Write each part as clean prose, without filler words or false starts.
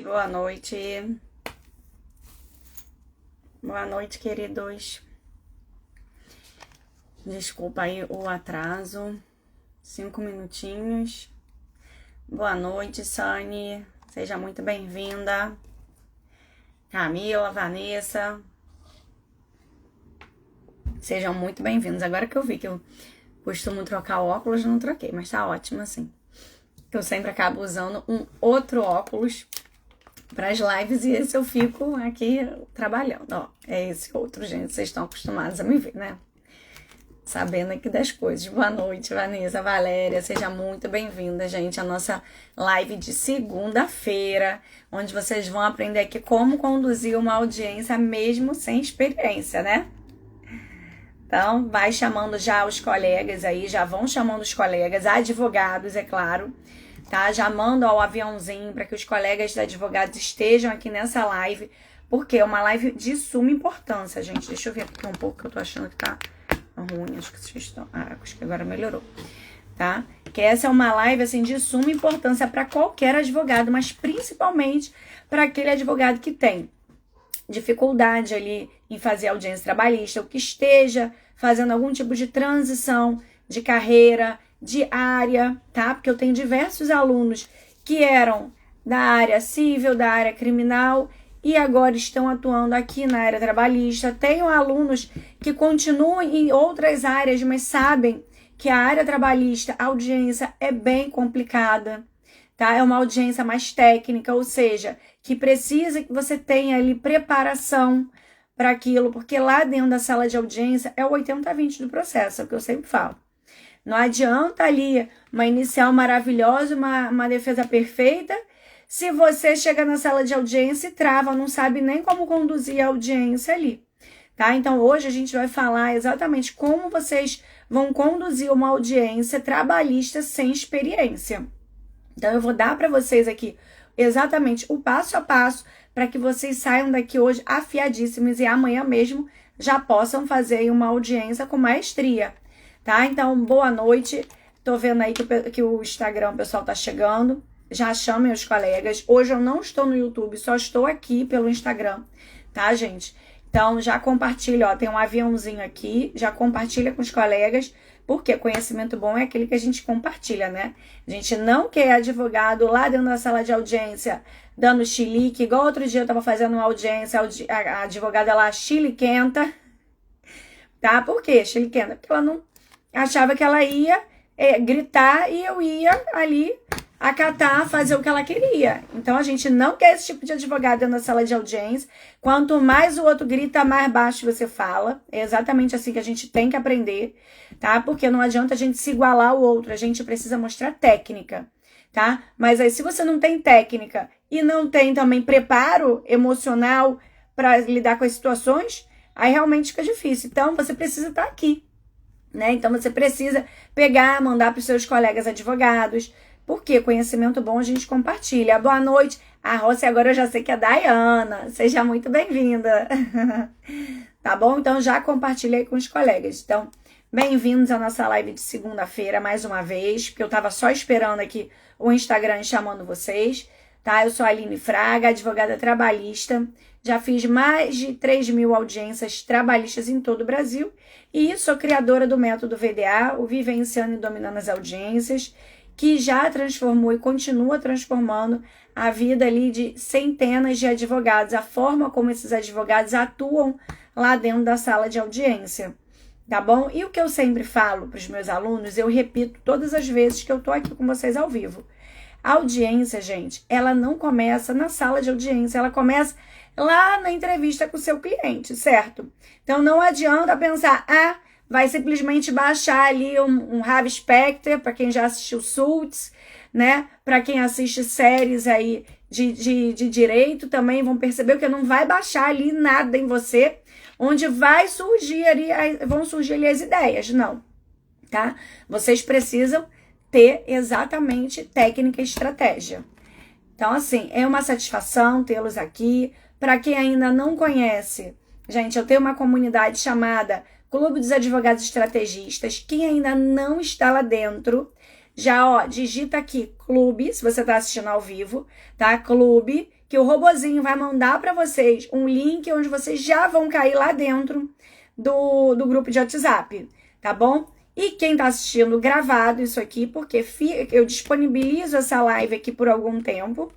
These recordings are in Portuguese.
Boa noite. Boa noite, queridos. Desculpa aí o atraso. 5 minutinhos. Boa noite, Sani. Seja muito bem-vinda. Camila, Vanessa. Sejam muito bem-vindos. Agora que eu vi que eu costumo trocar o óculos, não troquei, mas tá ótimo assim. Eu sempre acabo usando um outro óculos para as lives e esse eu fico aqui trabalhando. Ó, é esse outro, gente. Vocês estão acostumados a me ver, né? Sabendo aqui das coisas. Boa noite, Vanessa, Valéria. Seja muito bem-vinda, gente, à nossa live de segunda-feira, onde vocês vão aprender aqui como conduzir uma audiência mesmo sem experiência, né? Então, vai chamando já os colegas aí, já vão chamando os colegas, advogados, é claro, tá? Já manda o aviãozinho para que os colegas de advogados estejam aqui nessa live, porque é uma live de suma importância, gente. Deixa eu ver aqui um pouco, que eu tô achando que tá ruim, acho que vocês estão... acho que agora melhorou, tá? Que essa é uma live, assim, de suma importância para qualquer advogado, mas principalmente para aquele advogado que tem dificuldade ali em fazer audiência trabalhista, ou que esteja fazendo algum tipo de transição de carreira, de área, tá? Porque eu tenho diversos alunos que eram da área civil, da área criminal e agora estão atuando aqui na área trabalhista. Tenho alunos que continuam em outras áreas, mas sabem que a área trabalhista, a audiência é bem complicada, tá? É uma audiência mais técnica, ou seja, que precisa que você tenha ali preparação para aquilo, porque lá dentro da sala de audiência é o 80-20 do processo, é o que eu sempre falo. Não adianta ali uma inicial maravilhosa, uma defesa perfeita, se você chega na sala de audiência e trava, não sabe nem como conduzir a audiência ali, tá? Então hoje a gente vai falar exatamente como vocês vão conduzir uma audiência trabalhista sem experiência. Então eu vou dar para vocês aqui exatamente o passo a passo para que vocês saiam daqui hoje afiadíssimos e amanhã mesmo já possam fazer uma audiência com maestria, tá? Então, boa noite. Tô vendo aí que o Instagram, o pessoal tá chegando. Já chamem os colegas. Hoje eu não estou no YouTube, só estou aqui pelo Instagram, tá, gente? Então, já compartilha, ó, tem um aviãozinho aqui, já compartilha com os colegas, porque conhecimento bom é aquele que a gente compartilha, né? A gente não quer advogado lá dentro da sala de audiência dando chilique, igual outro dia eu tava fazendo uma audiência, a advogada lá chiliquenta, tá? Por quê chiliquenta? Porque ela não achava que ela ia gritar e eu ia ali acatar, fazer o que ela queria. Então, a gente não quer esse tipo de advogado dentro da sala de audiência. Quanto mais o outro grita, mais baixo você fala. É exatamente assim que a gente tem que aprender, tá? Porque não adianta a gente se igualar ao outro, a gente precisa mostrar técnica, tá? Mas aí, se você não tem técnica e não tem também preparo emocional para lidar com as situações, aí realmente fica difícil. Então, você precisa estar aqui, né? Então, você precisa pegar, mandar para os seus colegas advogados, porque conhecimento bom a gente compartilha. Boa noite. A Rossi, agora eu já sei que é a Dayana. Seja muito bem-vinda. Tá bom? Então, já compartilhei com os colegas. Então, bem-vindos à nossa live de segunda-feira, mais uma vez, porque eu tava só esperando aqui o Instagram chamando vocês, tá? Eu sou a Aline Fraga, advogada trabalhista. Já fiz mais de 3.000 audiências trabalhistas em todo o Brasil e sou criadora do método VDA, o Vivenciando e Dominando as Audiências, que já transformou e continua transformando a vida ali de centenas de advogados, a forma como esses advogados atuam lá dentro da sala de audiência, tá bom? E o que eu sempre falo para os meus alunos, eu repito todas as vezes que eu tô aqui com vocês ao vivo. A audiência, gente, ela não começa na sala de audiência, ela começa lá na entrevista com o seu cliente, certo? Então não adianta pensar, vai simplesmente baixar ali um Harvey Specter, para quem já assistiu Suits, né? Para quem assiste séries aí de direito também vão perceber que não vai baixar ali nada em você, onde vão surgir ali as ideias, não, tá? Vocês precisam ter exatamente técnica e estratégia. Então, assim, é uma satisfação tê-los aqui. Para quem ainda não conhece, gente, eu tenho uma comunidade chamada Clube dos Advogados Estrategistas. Quem ainda não está lá dentro, já, digita aqui, clube, se você está assistindo ao vivo, tá? Clube, que o robozinho vai mandar para vocês um link onde vocês já vão cair lá dentro do grupo de WhatsApp, tá bom? E quem tá assistindo gravado isso aqui, porque eu disponibilizo essa live aqui por algum tempo,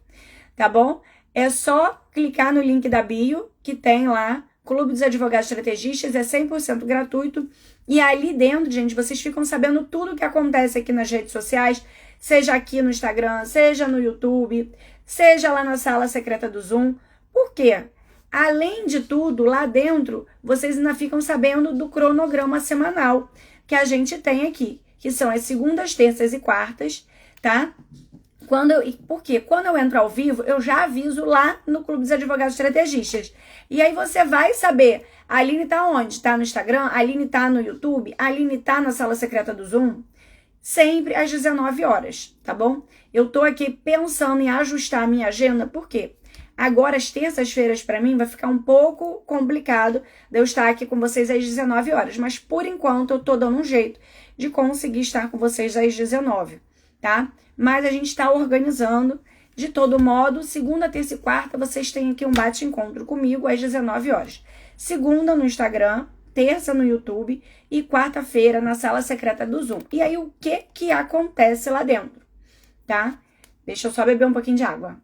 tá bom? É só clicar no link da bio, que tem lá, Clube dos Advogados Estrategistas, é 100% gratuito. E ali dentro, gente, vocês ficam sabendo tudo o que acontece aqui nas redes sociais, seja aqui no Instagram, seja no YouTube, seja lá na sala secreta do Zoom. Por quê? Além de tudo, lá dentro, vocês ainda ficam sabendo do cronograma semanal que a gente tem aqui, que são as segundas, terças e quartas, tá? Por quê? Quando eu entro ao vivo, eu já aviso lá no Clube dos Advogados Estrategistas. E aí você vai saber, a Aline tá onde? Tá no Instagram? A Aline tá no YouTube? A Aline tá na sala secreta do Zoom? Sempre às 19 horas, tá bom? Eu tô aqui pensando em ajustar a minha agenda, por quê? Agora, as terças-feiras, para mim, vai ficar um pouco complicado de eu estar aqui com vocês às 19 horas. Mas, por enquanto, eu tô dando um jeito de conseguir estar com vocês às 19, tá? Mas a gente está organizando. De todo modo, segunda, terça e quarta, vocês têm aqui um bate-encontro comigo às 19 horas. Segunda no Instagram, terça no YouTube e quarta-feira na sala secreta do Zoom. E aí, o que acontece lá dentro, tá? Deixa eu só beber um pouquinho de água.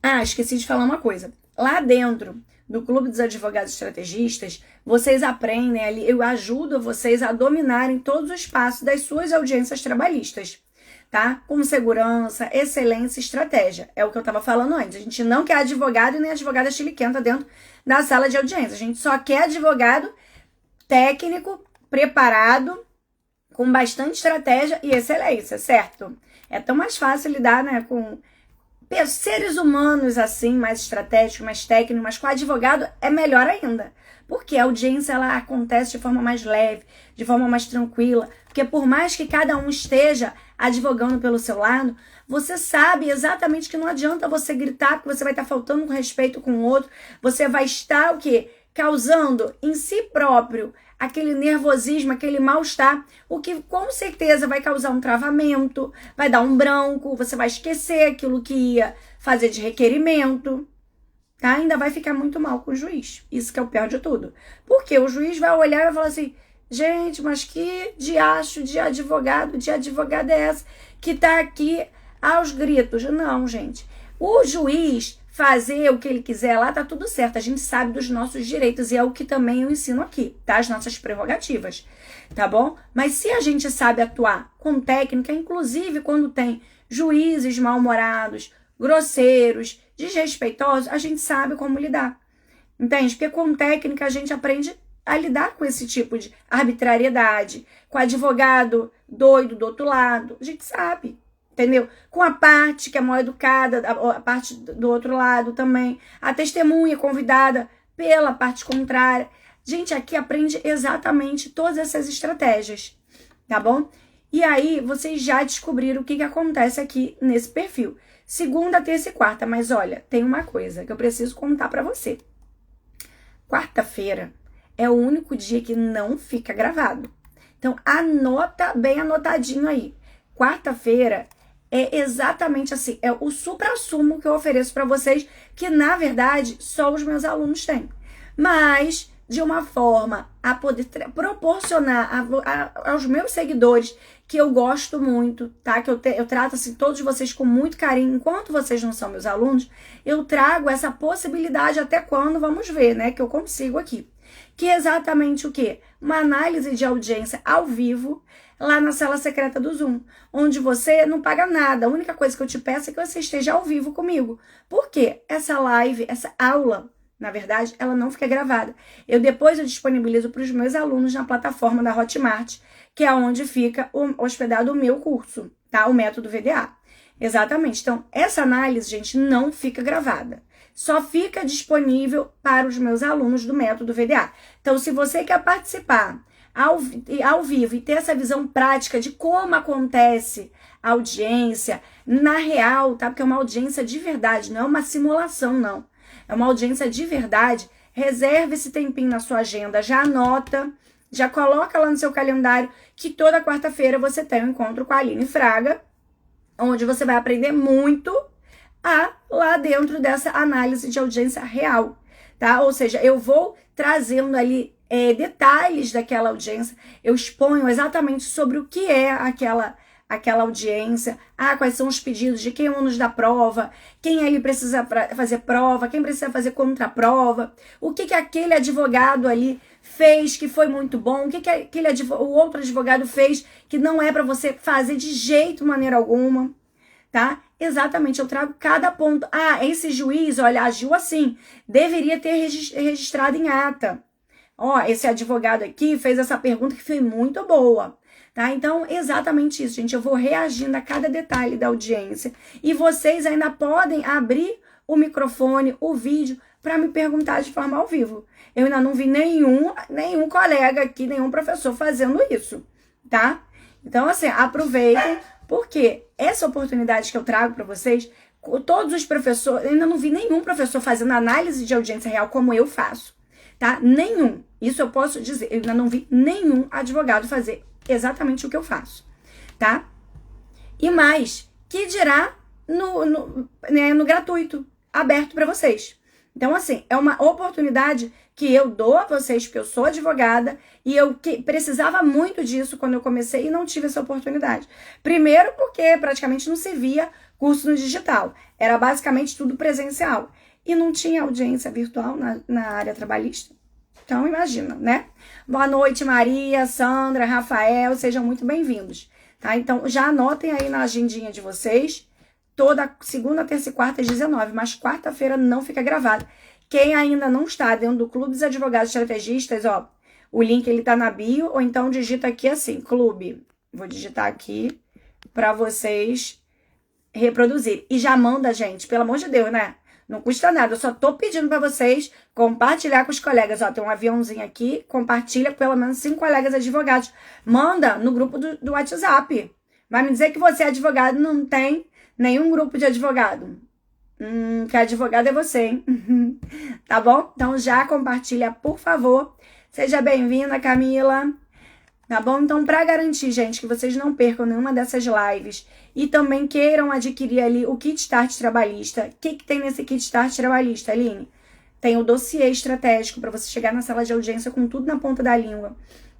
Ah, esqueci de falar uma coisa. Lá dentro do Clube dos Advogados Estrategistas, vocês aprendem ali, eu ajudo vocês a dominarem todos os passos das suas audiências trabalhistas, tá? Com segurança, excelência e estratégia. É o que eu estava falando antes. A gente não quer advogado e nem advogada chiliquenta dentro da sala de audiência. A gente só quer advogado técnico, preparado, com bastante estratégia e excelência, certo? É tão mais fácil lidar, né, com seres humanos assim, mais estratégicos, mais técnicos, mas com advogado é melhor ainda. Porque a audiência ela acontece de forma mais leve, de forma mais tranquila. Porque por mais que cada um esteja advogando pelo seu lado, você sabe exatamente que não adianta você gritar, porque você vai estar faltando com respeito com o outro. Você vai estar o quê? Causando em si próprio aquele nervosismo, aquele mal-estar, o que com certeza vai causar um travamento, vai dar um branco, você vai esquecer aquilo que ia fazer de requerimento, tá? Ainda vai ficar muito mal com o juiz. Isso que é o pior de tudo. Porque o juiz vai olhar e vai falar assim, gente, mas que diacho de advogada é essa que tá aqui aos gritos? Não, gente. O juiz fazer o que ele quiser lá, tá tudo certo. A gente sabe dos nossos direitos e é o que também eu ensino aqui, tá? As nossas prerrogativas, tá bom? Mas se a gente sabe atuar com técnica, inclusive quando tem juízes mal-humorados, grosseiros, desrespeitosos, a gente sabe como lidar, entende? Porque com técnica a gente aprende a lidar com esse tipo de arbitrariedade, com advogado doido do outro lado, a gente sabe. Entendeu? Com a parte que é mal educada, a parte do outro lado também. A testemunha convidada pela parte contrária. Gente, aqui aprende exatamente todas essas estratégias, tá bom? E aí, vocês já descobriram o que acontece aqui nesse perfil. Segunda, terça e quarta. Mas olha, tem uma coisa que eu preciso contar pra você. Quarta-feira é o único dia que não fica gravado. Então, anota bem anotadinho aí. Quarta-feira é exatamente assim, é o supra-sumo que eu ofereço para vocês, que na verdade só os meus alunos têm. Mas de uma forma a poder proporcionar aos meus seguidores, que eu gosto muito, tá? Que eu trato assim todos vocês com muito carinho, enquanto vocês não são meus alunos, eu trago essa possibilidade até quando, vamos ver, né? Que eu consigo aqui. Que é exatamente o quê? Uma análise de audiência ao vivo, lá na sala secreta do Zoom, onde você não paga nada. A única coisa que eu te peço é que você esteja ao vivo comigo. Por quê? Essa live, essa aula, na verdade, ela não fica gravada. Depois eu disponibilizo para os meus alunos na plataforma da Hotmart, que é onde fica hospedado o meu curso, tá? O método VDA. Exatamente. Então, essa análise, gente, não fica gravada. Só fica disponível para os meus alunos do método VDA. Então, se você quer participar ao vivo e ter essa visão prática de como acontece a audiência na real, tá? Porque é uma audiência de verdade, não é uma simulação, não. É uma audiência de verdade. Reserve esse tempinho na sua agenda, já anota, já coloca lá no seu calendário que toda quarta-feira você tem um encontro com a Aline Fraga, onde você vai aprender muito lá dentro dessa análise de audiência real, tá? Ou seja, eu vou trazendo ali detalhes daquela audiência, eu exponho exatamente sobre o que é aquela audiência, quais são os pedidos de quem é o ônus da prova, quem ali precisa fazer prova, quem precisa fazer contraprova, o que aquele advogado ali fez que foi muito bom, o que o outro advogado fez que não é para você fazer de jeito, maneira alguma, tá? Exatamente, eu trago cada ponto. Esse juiz, olha, agiu assim, deveria ter registrado em ata. Esse advogado aqui fez essa pergunta que foi muito boa. Tá? Então, exatamente isso, gente. Eu vou reagindo a cada detalhe da audiência. E vocês ainda podem abrir o microfone, o vídeo, para me perguntar de forma ao vivo. Eu ainda não vi nenhum colega aqui, nenhum professor fazendo isso, tá? Então, assim, aproveitem, porque essa oportunidade que eu trago para vocês, todos os professores, eu ainda não vi nenhum professor fazendo análise de audiência real como eu faço, tá? Nenhum. Isso eu posso dizer. Eu ainda não vi nenhum advogado fazer exatamente o que eu faço, tá? E mais, que dirá no gratuito, aberto para vocês. Então, assim, é uma oportunidade que eu dou a vocês, porque eu sou advogada e eu precisava muito disso quando eu comecei e não tive essa oportunidade. Primeiro porque praticamente não se via curso no digital, era basicamente tudo presencial e não tinha audiência virtual na área trabalhista. Então, imagina, né? Boa noite, Maria, Sandra, Rafael, sejam muito bem-vindos, tá? Então, já anotem aí na agendinha de vocês, toda segunda, terça e quarta às 19, mas quarta-feira não fica gravado. Quem ainda não está dentro do Clube dos Advogados Estrategistas, o link ele tá na bio, ou então digita aqui assim, clube. Vou digitar aqui para vocês reproduzir. E já manda, gente, pelo amor de Deus, né? Não custa nada, eu só tô pedindo para vocês compartilhar com os colegas. Tem um aviãozinho aqui, compartilha com pelo menos 5 colegas advogados. Manda no grupo do WhatsApp. Vai me dizer que você é advogado, não tem nenhum grupo de advogado. Que advogado é você, hein? Tá bom? Então já compartilha, por favor. Seja bem-vinda, Camila. Tá bom? Então, para garantir, gente, que vocês não percam nenhuma dessas lives e também queiram adquirir ali o Kit Start Trabalhista. O que tem nesse Kit Start Trabalhista, Aline? Tem o dossiê estratégico para você chegar na sala de audiência com tudo na ponta da língua.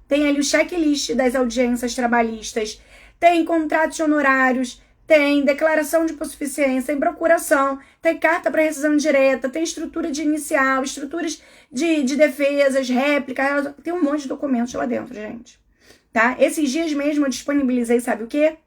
Tem ali o checklist das audiências trabalhistas. Tem contratos de honorários. Tem declaração de hipossuficiência, tem procuração, tem carta para rescisão direta, tem estrutura de inicial, estruturas de defesas, réplica, tem um monte de documentos lá dentro, gente. Tá? Esses dias mesmo eu disponibilizei, sabe o quê?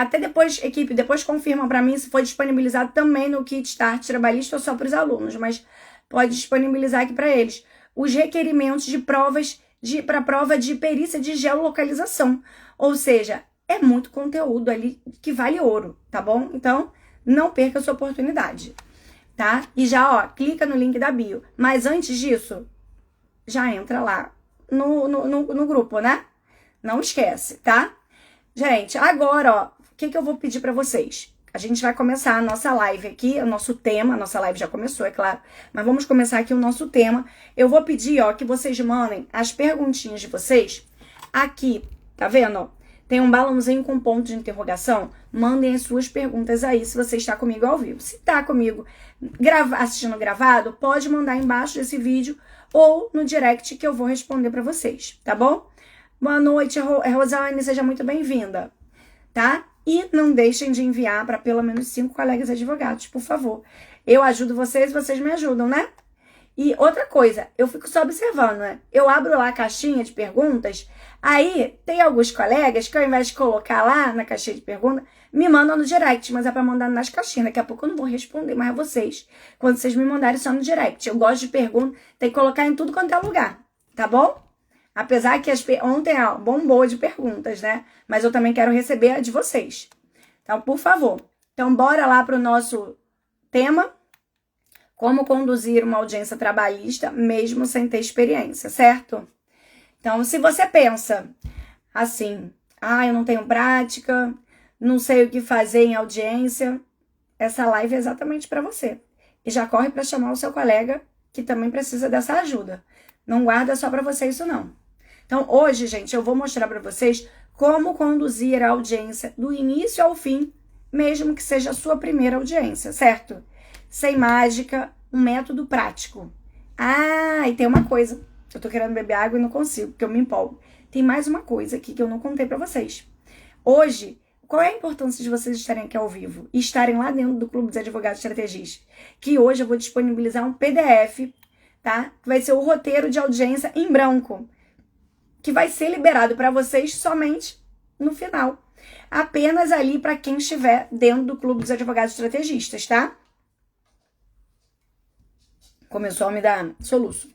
Até depois, equipe, depois confirma para mim se foi disponibilizado também no Kit Start Trabalhista ou só para os alunos, mas pode disponibilizar aqui para eles os requerimentos de provas para prova de perícia de geolocalização, ou seja, é muito conteúdo ali que vale ouro, tá bom? Então, não perca essa oportunidade, tá? E já, clica no link da bio. Mas antes disso, já entra lá no grupo, né? Não esquece, tá? Gente, agora, o que eu vou pedir pra vocês? A gente vai começar a nossa live aqui, o nosso tema. A nossa live já começou, é claro. Mas vamos começar aqui o nosso tema. Eu vou pedir, que vocês mandem as perguntinhas de vocês aqui, tá vendo, Tem um balãozinho com ponto de interrogação. Mandem as suas perguntas aí se você está comigo ao vivo. Se está comigo assistindo gravado, pode mandar embaixo desse vídeo ou no direct que eu vou responder para vocês, tá bom? Boa noite, Rosane, seja muito bem-vinda, tá? E não deixem de enviar para pelo menos 5 colegas advogados, por favor. Eu ajudo vocês, vocês me ajudam, né? E outra coisa, eu fico só observando, né? Eu abro lá a caixinha de perguntas, aí tem alguns colegas que ao invés de colocar lá na caixinha de perguntas, me mandam no direct, mas é pra mandar nas caixinhas. Daqui a pouco eu não vou responder mais a vocês, quando vocês me mandarem só no direct. Eu gosto de perguntas, tem que colocar em tudo quanto é lugar, tá bom? Apesar que ontem bombou de perguntas, né? Mas eu também quero receber a de vocês. Então, por favor. Então, bora lá pro nosso tema. Como conduzir uma audiência trabalhista mesmo sem ter experiência, certo? Então, se você pensa assim, eu não tenho prática, não sei o que fazer em audiência, essa live é exatamente para você. E já corre para chamar o seu colega que também precisa dessa ajuda. Não guarda só para você isso não. Então, hoje, gente, eu vou mostrar para vocês como conduzir a audiência do início ao fim, mesmo que seja a sua primeira audiência, certo? Sem mágica, um método prático. Ah, e tem uma coisa. Eu tô querendo beber água e não consigo, porque eu me empolgo. Tem mais uma coisa aqui que eu não contei pra vocês. Hoje, qual é a importância de vocês estarem aqui ao vivo e estarem lá dentro do Clube dos Advogados Estrategistas? Que hoje eu vou disponibilizar um PDF, tá? Que vai ser o roteiro de audiência em branco, que vai ser liberado para vocês somente no final. Apenas ali para quem estiver dentro do Clube dos Advogados Estrategistas, tá? Começou a me dar soluço.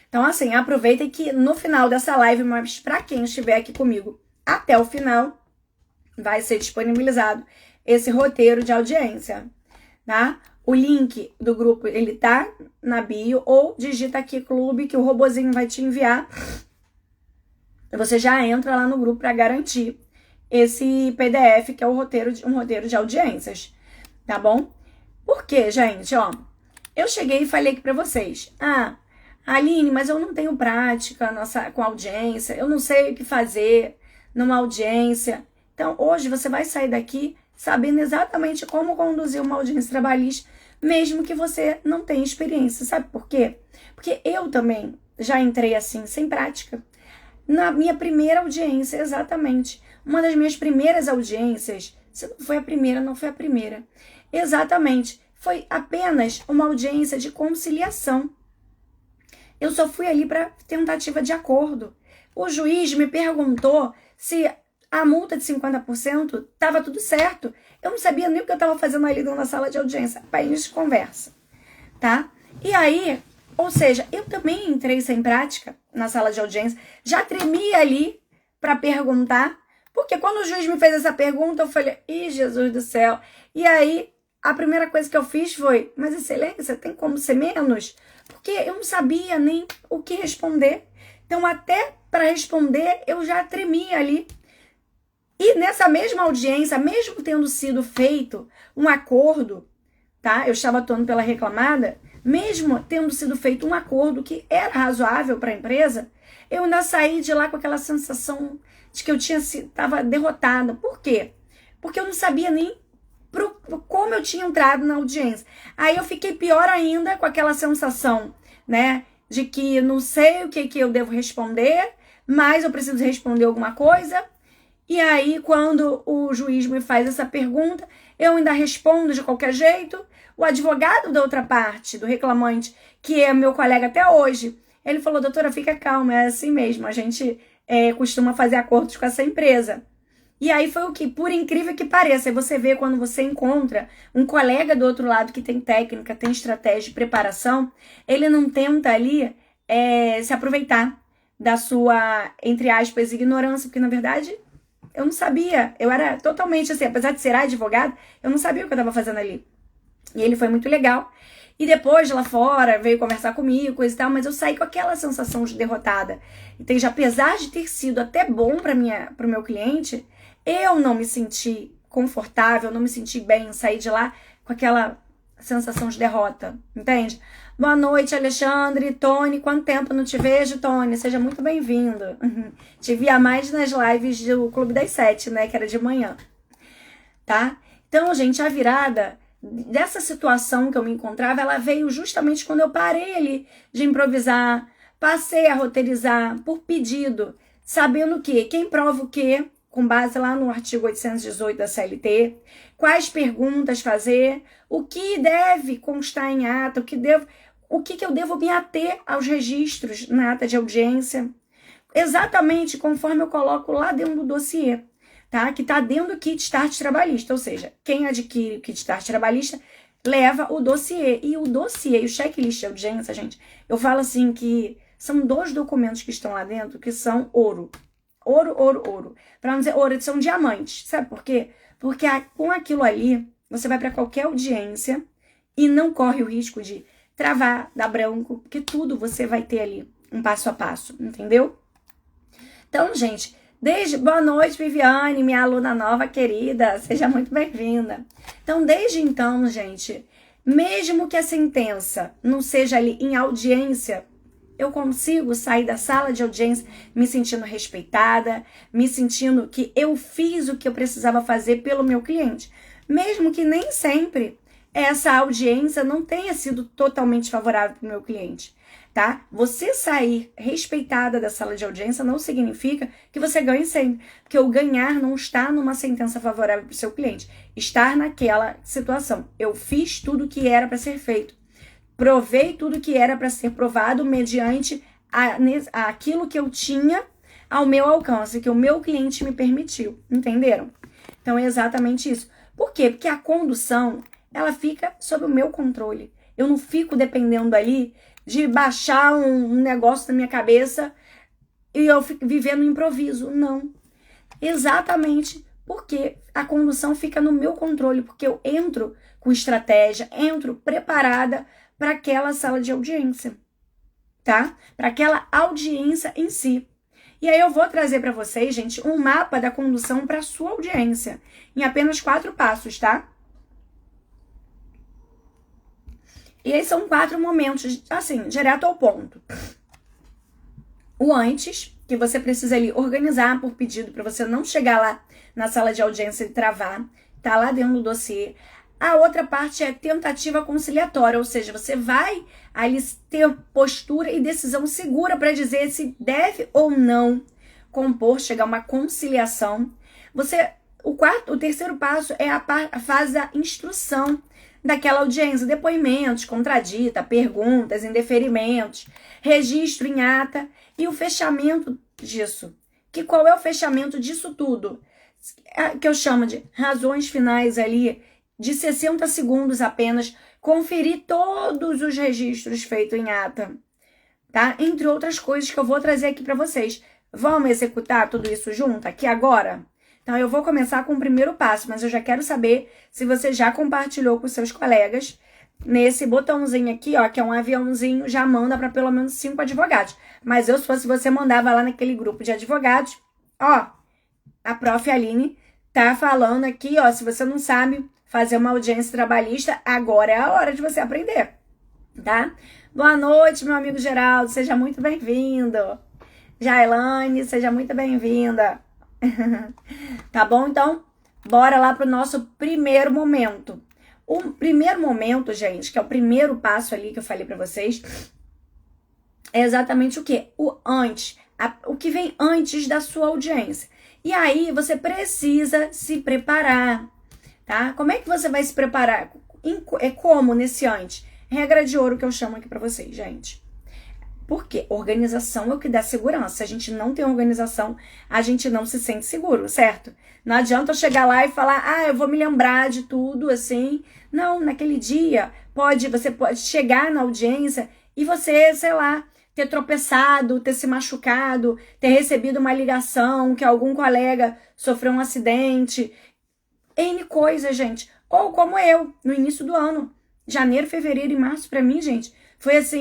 Então, assim, aproveitem que no final dessa live, mas para quem estiver aqui comigo até o final, vai ser disponibilizado esse roteiro de audiência, tá? O link do grupo, ele tá na bio, ou digita aqui clube, que o robozinho vai te enviar. Você já entra lá no grupo para garantir esse PDF, que é um roteiro de audiências, tá bom? Por quê, gente? Ó, eu cheguei e falei aqui para vocês. Ah, Aline, mas eu não tenho prática com audiência, eu não sei o que fazer numa audiência. Então, hoje você vai sair daqui sabendo exatamente como conduzir uma audiência trabalhista, mesmo que você não tenha experiência. Sabe por quê? Porque eu também já entrei assim, sem prática. Na minha primeira audiência, exatamente. Uma das minhas primeiras audiências, se não foi a primeira, não foi a primeira. Exatamente. Foi apenas uma audiência de conciliação. Eu só fui ali para tentativa de acordo. O juiz me perguntou se a multa de 50% estava tudo certo. Eu não sabia nem o que eu estava fazendo ali na sala de audiência. Para início de conversa, tá? E aí, ou seja, eu também entrei sem prática na sala de audiência. Já tremi ali para perguntar. Porque quando o juiz me fez essa pergunta, eu falei, ih, Jesus do céu. E aí, a primeira coisa que eu fiz foi, mas excelência, tem como ser menos? Porque eu não sabia nem o que responder. Então, até para responder, eu já tremi ali. E nessa mesma audiência, mesmo tendo sido feito um acordo, tá? Eu estava atuando pela reclamada, mesmo tendo sido feito um acordo que era razoável para a empresa, eu ainda saí de lá com aquela sensação de que eu estava derrotada. Por quê? Porque eu não sabia nem como eu tinha entrado na audiência. Aí eu fiquei pior ainda com aquela sensação, né, de que não sei o que eu devo responder, mas eu preciso responder alguma coisa. E aí, quando o juiz me faz essa pergunta, eu ainda respondo de qualquer jeito. O advogado da outra parte, do reclamante, que é meu colega até hoje, ele falou, doutora, fica calma, é assim mesmo, a gente costuma fazer acordos com essa empresa. E aí foi o que, por incrível que pareça, você vê quando você encontra um colega do outro lado que tem técnica, tem estratégia de preparação, ele não tenta ali se aproveitar da sua, entre aspas, ignorância, porque na verdade eu não sabia, eu era totalmente assim, apesar de ser advogado, eu não sabia o que eu estava fazendo ali. E ele foi muito legal. E depois, lá fora, veio conversar comigo, coisa e tal, mas eu saí com aquela sensação de derrotada. Então, já apesar de ter sido até bom para o meu cliente, eu não me senti confortável, não me senti bem, saí de lá com aquela sensação de derrota, entende? Boa noite, Alexandre, Tony, quanto tempo não te vejo, Tony? Seja muito bem-vindo. Te vi a mais nas lives do Clube das 7, né, que era de manhã, tá? Então, gente, a virada dessa situação que eu me encontrava, ela veio justamente quando eu parei ali de improvisar, passei a roteirizar por pedido, sabendo que quem prova o quê, com base lá no artigo 818 da CLT, quais perguntas fazer, o que deve constar em ata, o que eu devo me ater aos registros na ata de audiência, exatamente conforme eu coloco lá dentro do dossiê, tá? Que está dentro do kit start trabalhista, ou seja, quem adquire o kit start trabalhista leva o dossiê, e o dossiê e o checklist de audiência, gente, eu falo assim que são 2 documentos que estão lá dentro que são ouro. Ouro. Para não dizer ouro, são diamantes. Sabe por quê? Porque com aquilo ali, você vai para qualquer audiência e não corre o risco de travar, dar branco, porque tudo você vai ter ali, um passo a passo, entendeu? Então, gente, boa noite, Viviane, minha aluna nova querida, seja muito bem-vinda. Então, desde então, gente, mesmo que a sentença não seja ali em audiência, eu consigo sair da sala de audiência me sentindo respeitada, me sentindo que eu fiz o que eu precisava fazer pelo meu cliente. Mesmo que nem sempre essa audiência não tenha sido totalmente favorável para o meu cliente, tá? Você sair respeitada da sala de audiência não significa que você ganhe sempre, porque o ganhar não está numa sentença favorável para o seu cliente, estar naquela situação. Eu fiz tudo o que era para ser feito, provei tudo o que era para ser provado mediante aquilo que eu tinha ao meu alcance, que o meu cliente me permitiu, entenderam? Então é exatamente isso. Por quê? Porque a condução, ela fica sob o meu controle. Eu não fico dependendo ali de baixar um negócio na minha cabeça e eu fico vivendo improviso. Não. Exatamente porque a condução fica no meu controle, porque eu entro com estratégia, entro preparada para aquela sala de audiência, tá? Para aquela audiência em si. E aí eu vou trazer para vocês, gente, um mapa da condução para sua audiência, em apenas 4 passos, tá? E aí são 4 momentos, assim, direto ao ponto. O antes, que você precisa ali organizar por pedido para você não chegar lá na sala de audiência e travar, tá lá dentro do dossiê. A outra parte é tentativa conciliatória, ou seja, você vai ali ter postura e decisão segura para dizer se deve ou não compor, chegar a uma conciliação. O terceiro passo é a fase da instrução daquela audiência, depoimentos, contradita, perguntas, indeferimentos, registro em ata e o fechamento disso. Qual é o fechamento disso tudo? Que eu chamo de razões finais ali, de 60 segundos apenas, conferir todos os registros feitos em ata, tá? Entre outras coisas que eu vou trazer aqui para vocês. Vamos executar tudo isso junto aqui agora? Então, eu vou começar com o primeiro passo, mas eu já quero saber se você já compartilhou com seus colegas nesse botãozinho aqui, ó, que é um aviãozinho, já manda para pelo menos 5 advogados. Mas eu, se fosse você, mandava lá naquele grupo de advogados, ó, a prof. Aline tá falando aqui, ó, se você não sabe fazer uma audiência trabalhista, agora é a hora de você aprender, tá? Boa noite, meu amigo Geraldo, seja muito bem-vindo. Jailane, seja muito bem-vinda. Tá bom? Então, bora lá pro nosso primeiro momento. O primeiro momento, gente, que é o primeiro passo ali que eu falei pra vocês, é exatamente o quê? O antes, o que vem antes da sua audiência. E aí, você precisa se preparar, tá? Como é que você vai se preparar? Como nesse antes? Regra de ouro que eu chamo aqui pra vocês, gente. Por quê? Organização é o que dá segurança. Se a gente não tem organização, a gente não se sente seguro, certo? Não adianta eu chegar lá e falar, eu vou me lembrar de tudo, assim. Não, naquele dia, você pode chegar na audiência e você, sei lá, ter tropeçado, ter se machucado, ter recebido uma ligação que algum colega sofreu um acidente. N coisas, gente. Ou como eu, no início do ano. Janeiro, fevereiro e março, pra mim, gente,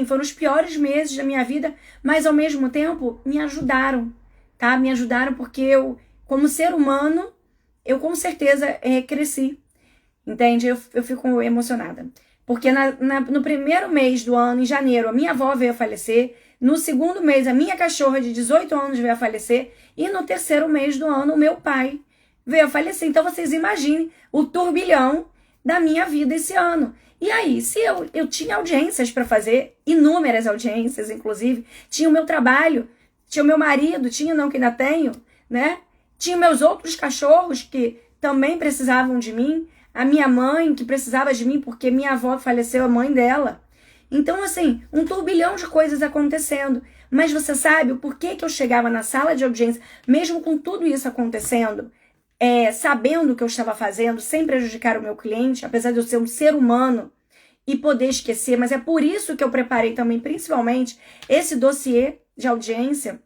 foram os piores meses da minha vida, mas ao mesmo tempo me ajudaram, tá? Me ajudaram porque eu, como ser humano, eu com certeza cresci, entende? Eu fico emocionada. Porque no primeiro mês do ano, em janeiro, a minha avó veio a falecer, no segundo mês, a minha cachorra de 18 anos veio a falecer, e no terceiro mês do ano, o meu pai veio a falecer. Então, vocês imaginem o turbilhão da minha vida esse ano. E aí, se eu tinha audiências para fazer, inúmeras audiências, inclusive, tinha o meu trabalho, tinha o meu marido, que ainda tenho, né? Tinha meus outros cachorros que também precisavam de mim, a minha mãe que precisava de mim porque minha avó faleceu, a mãe dela. Então, assim, um turbilhão de coisas acontecendo. Mas você sabe o porquê que eu chegava na sala de audiência, mesmo com tudo isso acontecendo, sabendo o que eu estava fazendo, sem prejudicar o meu cliente, apesar de eu ser um ser humano e poder esquecer, mas é por isso que eu preparei também, principalmente, esse dossiê de audiência,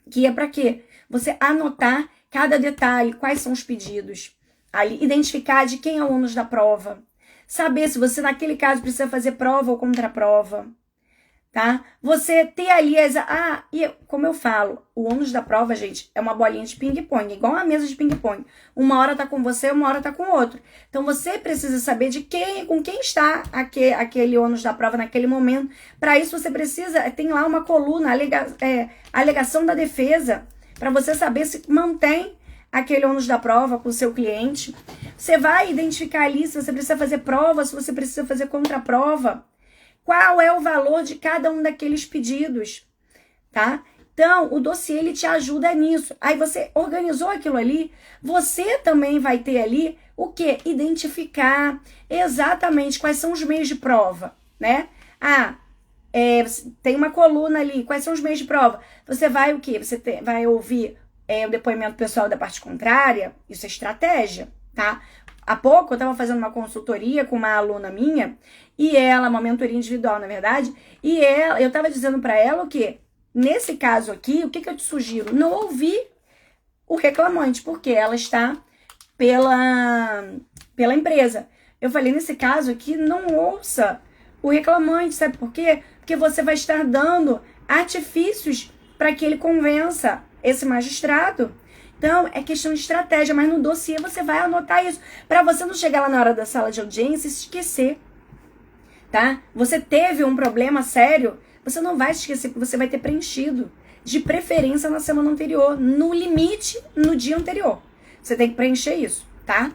que é para quê? Você anotar cada detalhe, quais são os pedidos, ali, identificar de quem é o ônus da prova, saber se você, naquele caso, precisa fazer prova ou contraprova, tá? Você ter ali e como eu falo, o ônus da prova, gente, é uma bolinha de ping-pong, igual uma mesa de ping-pong. Uma hora tá com você, uma hora tá com o outro. Então você precisa saber com quem está aquele ônus da prova naquele momento. Para isso você precisa, tem lá uma coluna, alegação da defesa, para você saber se mantém aquele ônus da prova com o seu cliente. Você vai identificar ali se você precisa fazer prova, se você precisa fazer contraprova. Qual é o valor de cada um daqueles pedidos, tá? Então, o dossiê, ele te ajuda nisso. Aí você organizou aquilo ali, você também vai ter ali o quê? Identificar exatamente quais são os meios de prova, né? Tem uma coluna ali, quais são os meios de prova? Você vai o quê? Vai ouvir o depoimento pessoal da parte contrária, isso é estratégia, tá? Há pouco eu estava fazendo uma consultoria com uma aluna minha, e ela, uma mentoria individual, na verdade, e eu estava dizendo para ela o quê? Nesse caso aqui, o que eu te sugiro? Não ouvir o reclamante, porque ela está pela empresa. Eu falei, nesse caso aqui, não ouça o reclamante, sabe por quê? Porque você vai estar dando artifícios para que ele convença esse magistrado. Então, é questão de estratégia, mas no dossiê você vai anotar isso, para você não chegar lá na hora da sala de audiência e se esquecer, tá? Você teve um problema sério, você não vai se esquecer, porque você vai ter preenchido, de preferência na semana anterior, no limite, no dia anterior. Você tem que preencher isso, tá?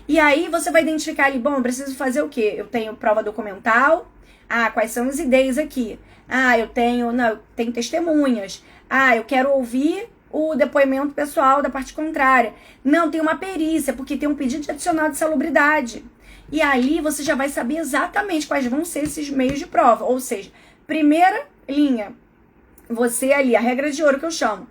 E aí você vai identificar ali, bom, eu preciso fazer o quê? Eu tenho prova documental, quais são as ideias aqui? Eu tenho testemunhas, eu quero ouvir o depoimento pessoal da parte contrária. Não, tem uma perícia, porque tem um pedido de adicional de salubridade. E ali você já vai saber exatamente quais vão ser esses meios de prova. Ou seja, primeira linha, você ali, a regra de ouro que eu chamo,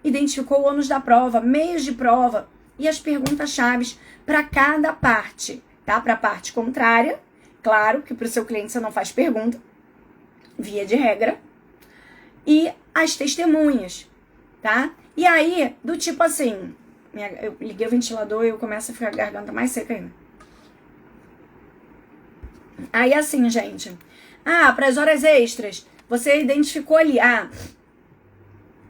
identificou o ônus da prova, meios de prova e as perguntas-chave para cada parte, tá? Para a parte contrária, claro que para o seu cliente você não faz pergunta, via de regra, e as testemunhas, tá? E aí, do tipo assim, eu liguei o ventilador e eu começo a ficar a garganta mais seca ainda. Aí assim, gente, para as horas extras, você identificou ali,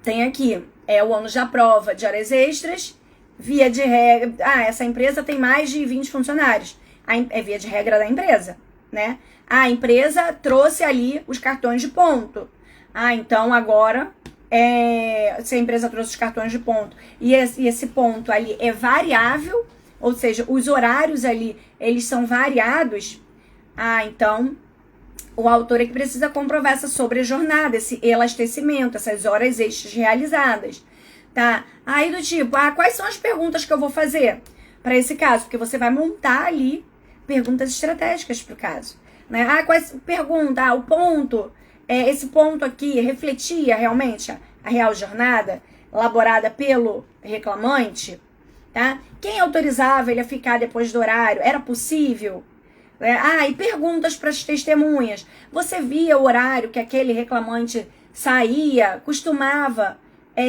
tem aqui, o ônus da prova de horas extras, via de regra, essa empresa tem mais de 20 funcionários, é via de regra da empresa, né? A empresa trouxe ali os cartões de ponto. Então agora, se a empresa trouxe os cartões de ponto e esse ponto ali é variável, ou seja, os horários ali, eles são variados, então o autor é que precisa comprovar essa sobrejornada, esse elastecimento, essas horas extras realizadas, tá? Aí do tipo, quais são as perguntas que eu vou fazer para esse caso? Porque você vai montar ali perguntas estratégicas para o caso, né? Quais pergunta? O ponto, esse ponto aqui refletia realmente a real jornada elaborada pelo reclamante, tá? Quem autorizava ele a ficar depois do horário? Era possível? E perguntas para as testemunhas. Você via o horário que aquele reclamante saía? Costumava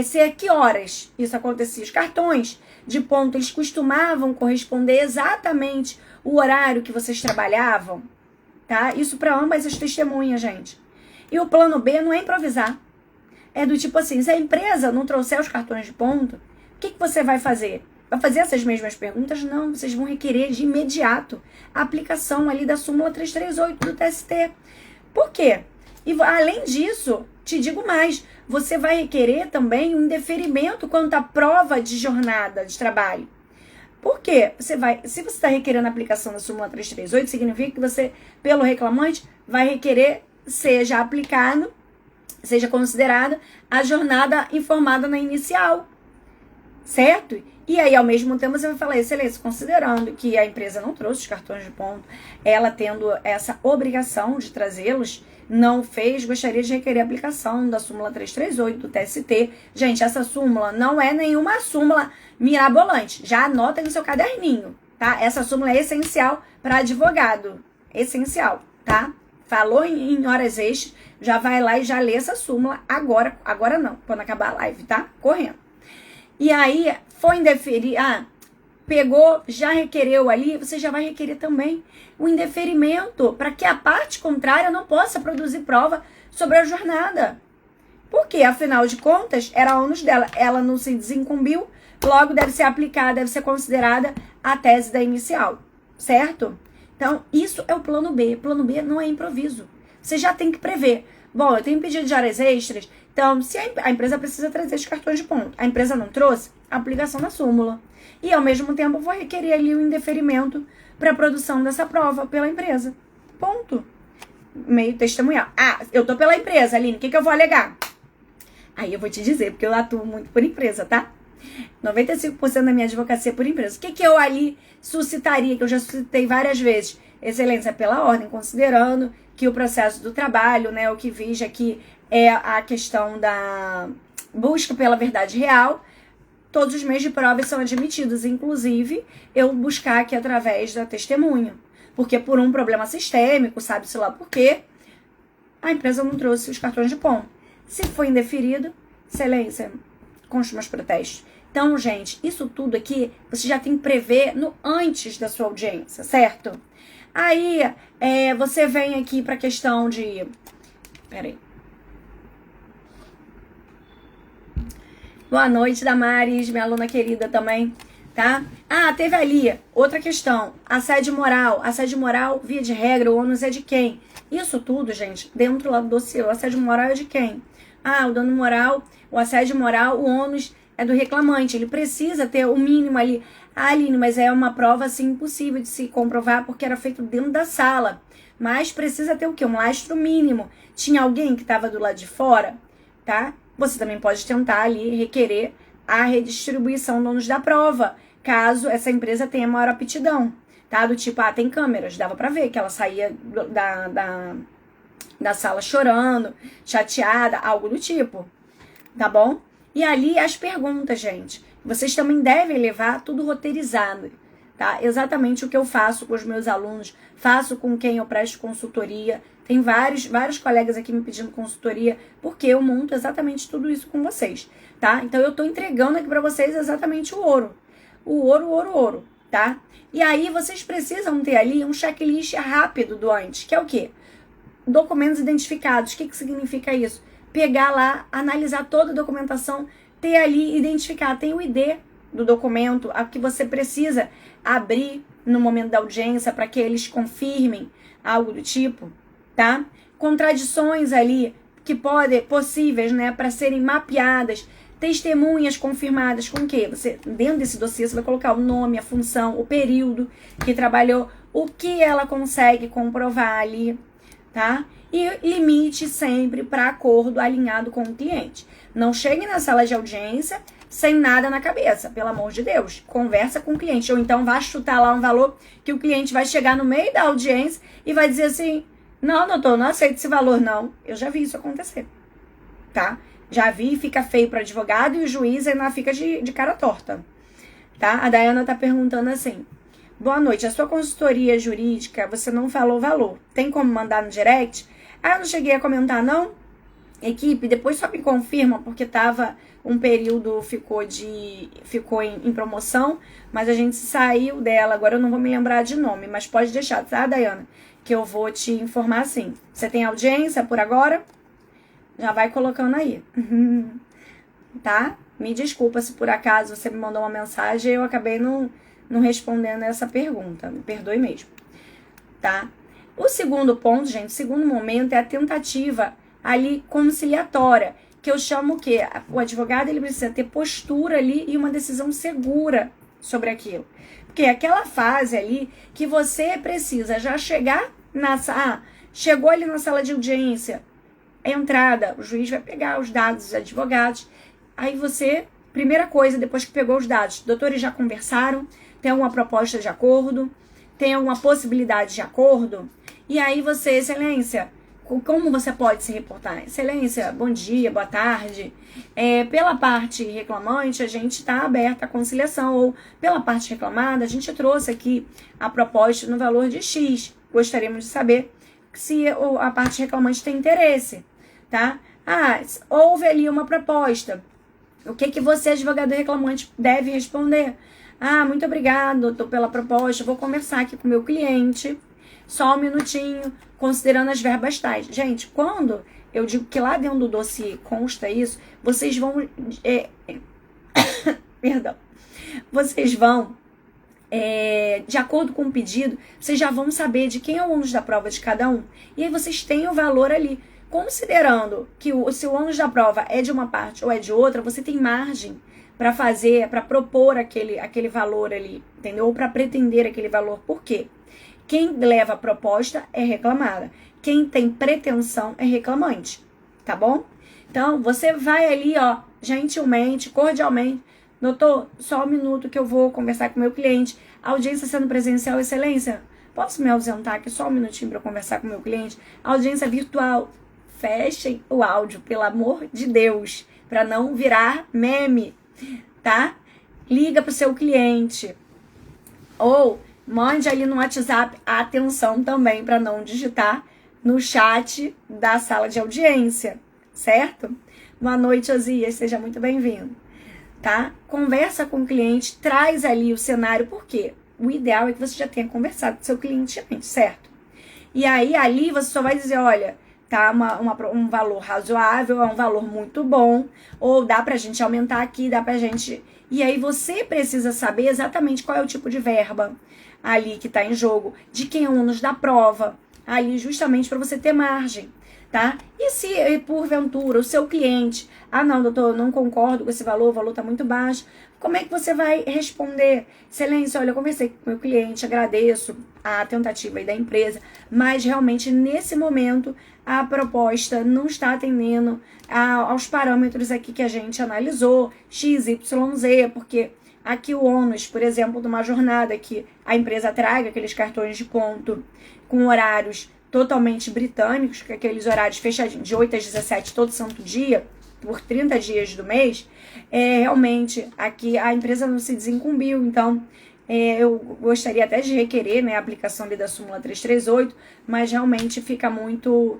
ser que horas isso acontecia? Os cartões de ponto, eles costumavam corresponder exatamente o horário que vocês trabalhavam, tá? Isso para ambas as testemunhas, gente. E o plano B não é improvisar. É do tipo assim, se a empresa não trouxer os cartões de ponto, o que você vai fazer? Vai fazer essas mesmas perguntas? Não, vocês vão requerer de imediato a aplicação ali da súmula 338 do TST. Por quê? E além disso, te digo mais, você vai requerer também um indeferimento quanto à prova de jornada de trabalho. Por quê? Se você está requerendo a aplicação da súmula 338, significa que você, pelo reclamante, vai requerer seja aplicado, seja considerada a jornada informada na inicial, certo? E aí, ao mesmo tempo, você vai falar, excelência, considerando que a empresa não trouxe os cartões de ponto, ela tendo essa obrigação de trazê-los, não fez, gostaria de requerer a aplicação da súmula 338 do TST. Gente, essa súmula não é nenhuma súmula mirabolante. Já anota no seu caderninho, tá? Essa súmula é essencial para advogado. Essencial, tá? Falou em horas extras, já vai lá e já lê essa súmula agora. Agora não, quando acabar a live, tá? Correndo. E aí, foi indeferir... pegou, já requereu ali, você já vai requerer também o indeferimento para que a parte contrária não possa produzir prova sobre a jornada. Porque, afinal de contas, era ônus dela. Ela não se desincumbiu, logo deve ser aplicada, deve ser considerada a tese da inicial, certo? Então, isso é o plano B. Plano B não é improviso. Você já tem que prever. Bom, eu tenho pedido de horas extras, então, se a empresa precisa trazer os cartões de ponto, a empresa não trouxe, aplicação da súmula. E, ao mesmo tempo, eu vou requerer ali o indeferimento para a produção dessa prova pela empresa. Ponto. Meio testemunhal. Ah, eu tô pela empresa, Aline, o que eu vou alegar? Aí eu vou te dizer, porque eu atuo muito por empresa, tá? 95% da minha advocacia é por empresa. O que eu ali suscitaria, que eu já suscitei várias vezes? Excelência pela ordem, considerando que o processo do trabalho, né, o que vige aqui é a questão da busca pela verdade real, todos os meios de prova são admitidos, inclusive eu buscar aqui através da testemunha. Porque por um problema sistêmico, sabe-se lá por quê, a empresa não trouxe os cartões de ponto. Se foi indeferido, excelência, conste meus protestos. Então, gente, isso tudo aqui você já tem que prever no antes da sua audiência, certo? Aí, você vem aqui para a questão de... Peraí. Boa noite, Damares, minha aluna querida também, tá? Ah, teve ali outra questão, assédio moral. Assédio moral, via de regra, o ônus é de quem? Isso tudo, gente, dentro lá do dossiê, o assédio moral é de quem? Ah, o dano moral, o assédio moral, o ônus é do reclamante. Ele precisa ter o mínimo ali. Ah, Aline, mas é uma prova assim impossível de se comprovar porque era feito dentro da sala. Mas precisa ter o quê? Um lastro mínimo. Tinha alguém que estava do lado de fora, tá? Você também pode tentar ali requerer a redistribuição do ônus da prova, caso essa empresa tenha maior aptidão, tá? Do tipo, tem câmeras, dava pra ver que ela saía da sala chorando, chateada, algo do tipo, tá bom? E ali as perguntas, gente. Vocês também devem levar tudo roteirizado, tá? Exatamente o que eu faço com os meus alunos, faço com quem eu presto consultoria. Tem vários colegas aqui me pedindo consultoria, porque eu monto exatamente tudo isso com vocês, tá? Então eu tô entregando aqui pra vocês exatamente o ouro. O ouro, tá? E aí vocês precisam ter ali um checklist rápido do antes, que é o quê? Documentos identificados. O que significa isso? Pegar lá, analisar toda a documentação, ter ali, identificar, tem o ID do documento, a que você precisa abrir no momento da audiência para que eles confirmem algo do tipo, tá? Contradições ali que possíveis, né, para serem mapeadas, testemunhas confirmadas com o quê? Você, dentro desse dossiê, você vai colocar o nome, a função, o período que trabalhou, o que ela consegue comprovar ali, tá? E limite sempre para acordo alinhado com o cliente. Não chegue na sala de audiência sem nada na cabeça, pelo amor de Deus. Conversa com o cliente, ou então vai chutar lá um valor que o cliente vai chegar no meio da audiência e vai dizer assim, não, doutor, não aceito esse valor, não. Eu já vi isso acontecer, tá? Já vi, fica feio para advogado e o juiz ainda fica de cara torta, tá? A Dayana tá perguntando assim, boa noite, a sua consultoria jurídica, você não falou o valor, tem como mandar no direct? Ah, eu não cheguei a comentar, não? Equipe, depois só me confirma, porque tava um período, ficou em promoção, mas a gente saiu dela, agora eu não vou me lembrar de nome, mas pode deixar, tá, Dayana? Que eu vou te informar assim. Você tem audiência por agora? Já vai colocando aí. Tá? Me desculpa se por acaso você me mandou uma mensagem e eu acabei não respondendo essa pergunta. Me perdoe mesmo. Tá? O segundo ponto, gente, o segundo momento é a tentativa ali conciliatória, que eu chamo o quê? O advogado ele precisa ter postura ali e uma decisão segura sobre aquilo. Porque é aquela fase ali que você precisa já chegar chegou ali na sala de audiência, a entrada, o juiz vai pegar os dados dos advogados, aí você, primeira coisa, depois que pegou os dados, doutores já conversaram, tem alguma proposta de acordo, tem alguma possibilidade de acordo, e aí você, excelência, como você pode se reportar? Excelência, bom dia, boa tarde. Pela parte reclamante, a gente está aberta à conciliação, ou pela parte reclamada, a gente trouxe aqui a proposta no valor de X. Gostaríamos de saber se a parte reclamante tem interesse, tá? Houve ali uma proposta. O que você, advogado reclamante, deve responder? Ah, muito obrigado, doutor, pela proposta. Vou conversar aqui com o meu cliente. Só um minutinho, considerando as verbas tais. Gente, quando eu digo que lá dentro do dossiê consta isso, vocês vão... Perdão. Vocês vão, de acordo com o pedido, vocês já vão saber de quem é o ônus da prova de cada um. E aí vocês têm o valor ali. Considerando que se o ônus da prova é de uma parte ou é de outra, você tem margem para fazer, para propor aquele valor ali, entendeu? Ou para pretender aquele valor. Por quê? Quem leva a proposta é reclamada. Quem tem pretensão é reclamante, tá bom? Então, você vai ali, ó, gentilmente, cordialmente. Doutor, só um minuto que eu vou conversar com o meu cliente. A audiência sendo presencial, excelência, posso me ausentar aqui só um minutinho para conversar com o meu cliente? A audiência virtual, fechem o áudio, pelo amor de Deus, para não virar meme, tá? Liga pro seu cliente. Ou mande ali no WhatsApp a atenção também para não digitar no chat da sala de audiência, certo? Boa noite, Osias, seja muito bem-vindo, tá? Conversa com o cliente, traz ali o cenário, por quê? O ideal é que você já tenha conversado com seu cliente antes, certo? E aí, ali você só vai dizer, olha, tá um valor razoável, é um valor muito bom, ou dá pra gente aumentar aqui, dá pra gente... E aí você precisa saber exatamente qual é o tipo de verba ali que tá em jogo, de quem é o ônus da prova, ali justamente para você ter margem, tá? E se, porventura, o seu cliente, ah não, doutor, eu não concordo com esse valor, o valor tá muito baixo, como é que você vai responder? Excelência, olha, eu conversei com o meu cliente, agradeço a tentativa aí da empresa, mas realmente nesse momento a proposta não está atendendo aos parâmetros aqui que a gente analisou, X, Y, Z, porque aqui o ônus, por exemplo, de uma jornada que a empresa traga aqueles cartões de ponto com horários totalmente britânicos, que aqueles horários fechadinhos de 8 às 17 todo santo dia, por 30 dias do mês, realmente aqui a empresa não se desincumbiu, então eu gostaria até de requerer, né, a aplicação ali da súmula 338, mas realmente fica muito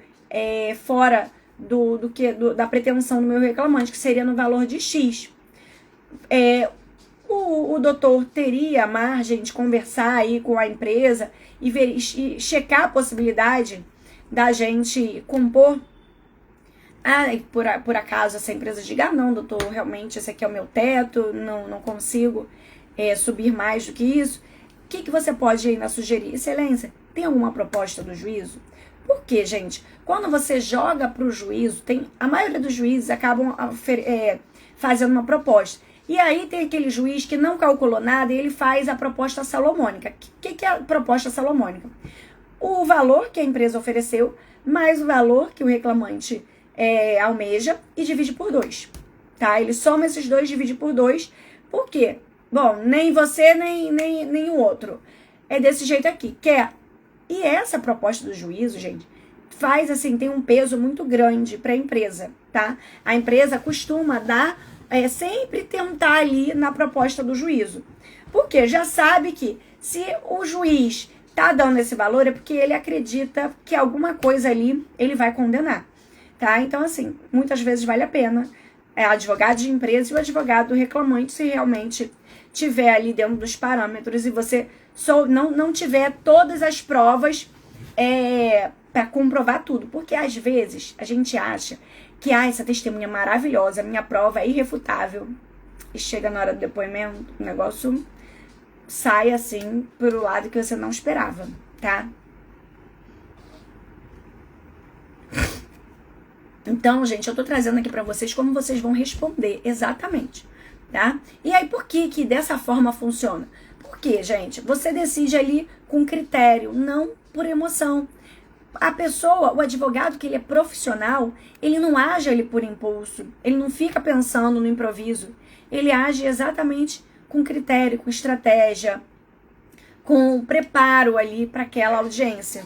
fora da pretensão do meu reclamante, que seria no valor de X. O doutor teria margem de conversar aí com a empresa e checar a possibilidade da gente compor. Por acaso essa empresa diga, não, doutor, realmente esse aqui é o meu teto, não consigo subir mais do que isso. O que você pode ainda sugerir? Excelência, tem alguma proposta do juízo? Porque, gente, quando você joga para o juízo, a maioria dos juízes acabam fazendo uma proposta. E aí tem aquele juiz que não calculou nada e ele faz a proposta salomônica. O que é a proposta salomônica? O valor que a empresa ofereceu, mais o valor que o reclamante almeja e divide por 2. Tá? Ele soma esses dois, divide por 2. Por quê? Bom, nem você, nem o outro. É desse jeito aqui. Quer? E essa proposta do juízo, gente, faz assim, tem um peso muito grande para a empresa, tá? A empresa costuma dar... sempre tentar ali na proposta do juízo. Porque já sabe que se o juiz tá dando esse valor é porque ele acredita que alguma coisa ali ele vai condenar, tá? Então, assim, muitas vezes vale a pena advogado de empresa e o advogado do reclamante, se realmente tiver ali dentro dos parâmetros e você não tiver todas as provas para comprovar tudo. Porque às vezes a gente acha que essa testemunha é maravilhosa, minha prova é irrefutável. E chega na hora do depoimento, o negócio sai assim pro lado que você não esperava, tá? Então, gente, eu tô trazendo aqui pra vocês como vocês vão responder exatamente, tá? E aí, por que dessa forma funciona? Porque, gente, você decide ali com critério, não por emoção. A pessoa, o advogado que ele é profissional, ele não age ali por impulso, ele não fica pensando no improviso, ele age exatamente com critério, com estratégia, com preparo ali para aquela audiência,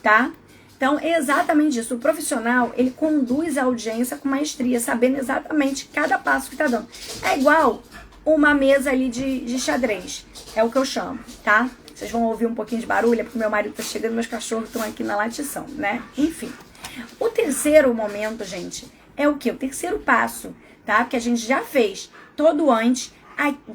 tá? Então, é exatamente isso. O profissional, ele conduz a audiência com maestria, sabendo exatamente cada passo que tá dando. É igual uma mesa ali de xadrez, é o que eu chamo, tá? Vocês vão ouvir um pouquinho de barulho, porque meu marido tá chegando, meus cachorros estão aqui na latição, né? Enfim. O terceiro momento, gente, é o quê? O terceiro passo, tá? Que a gente já fez todo antes,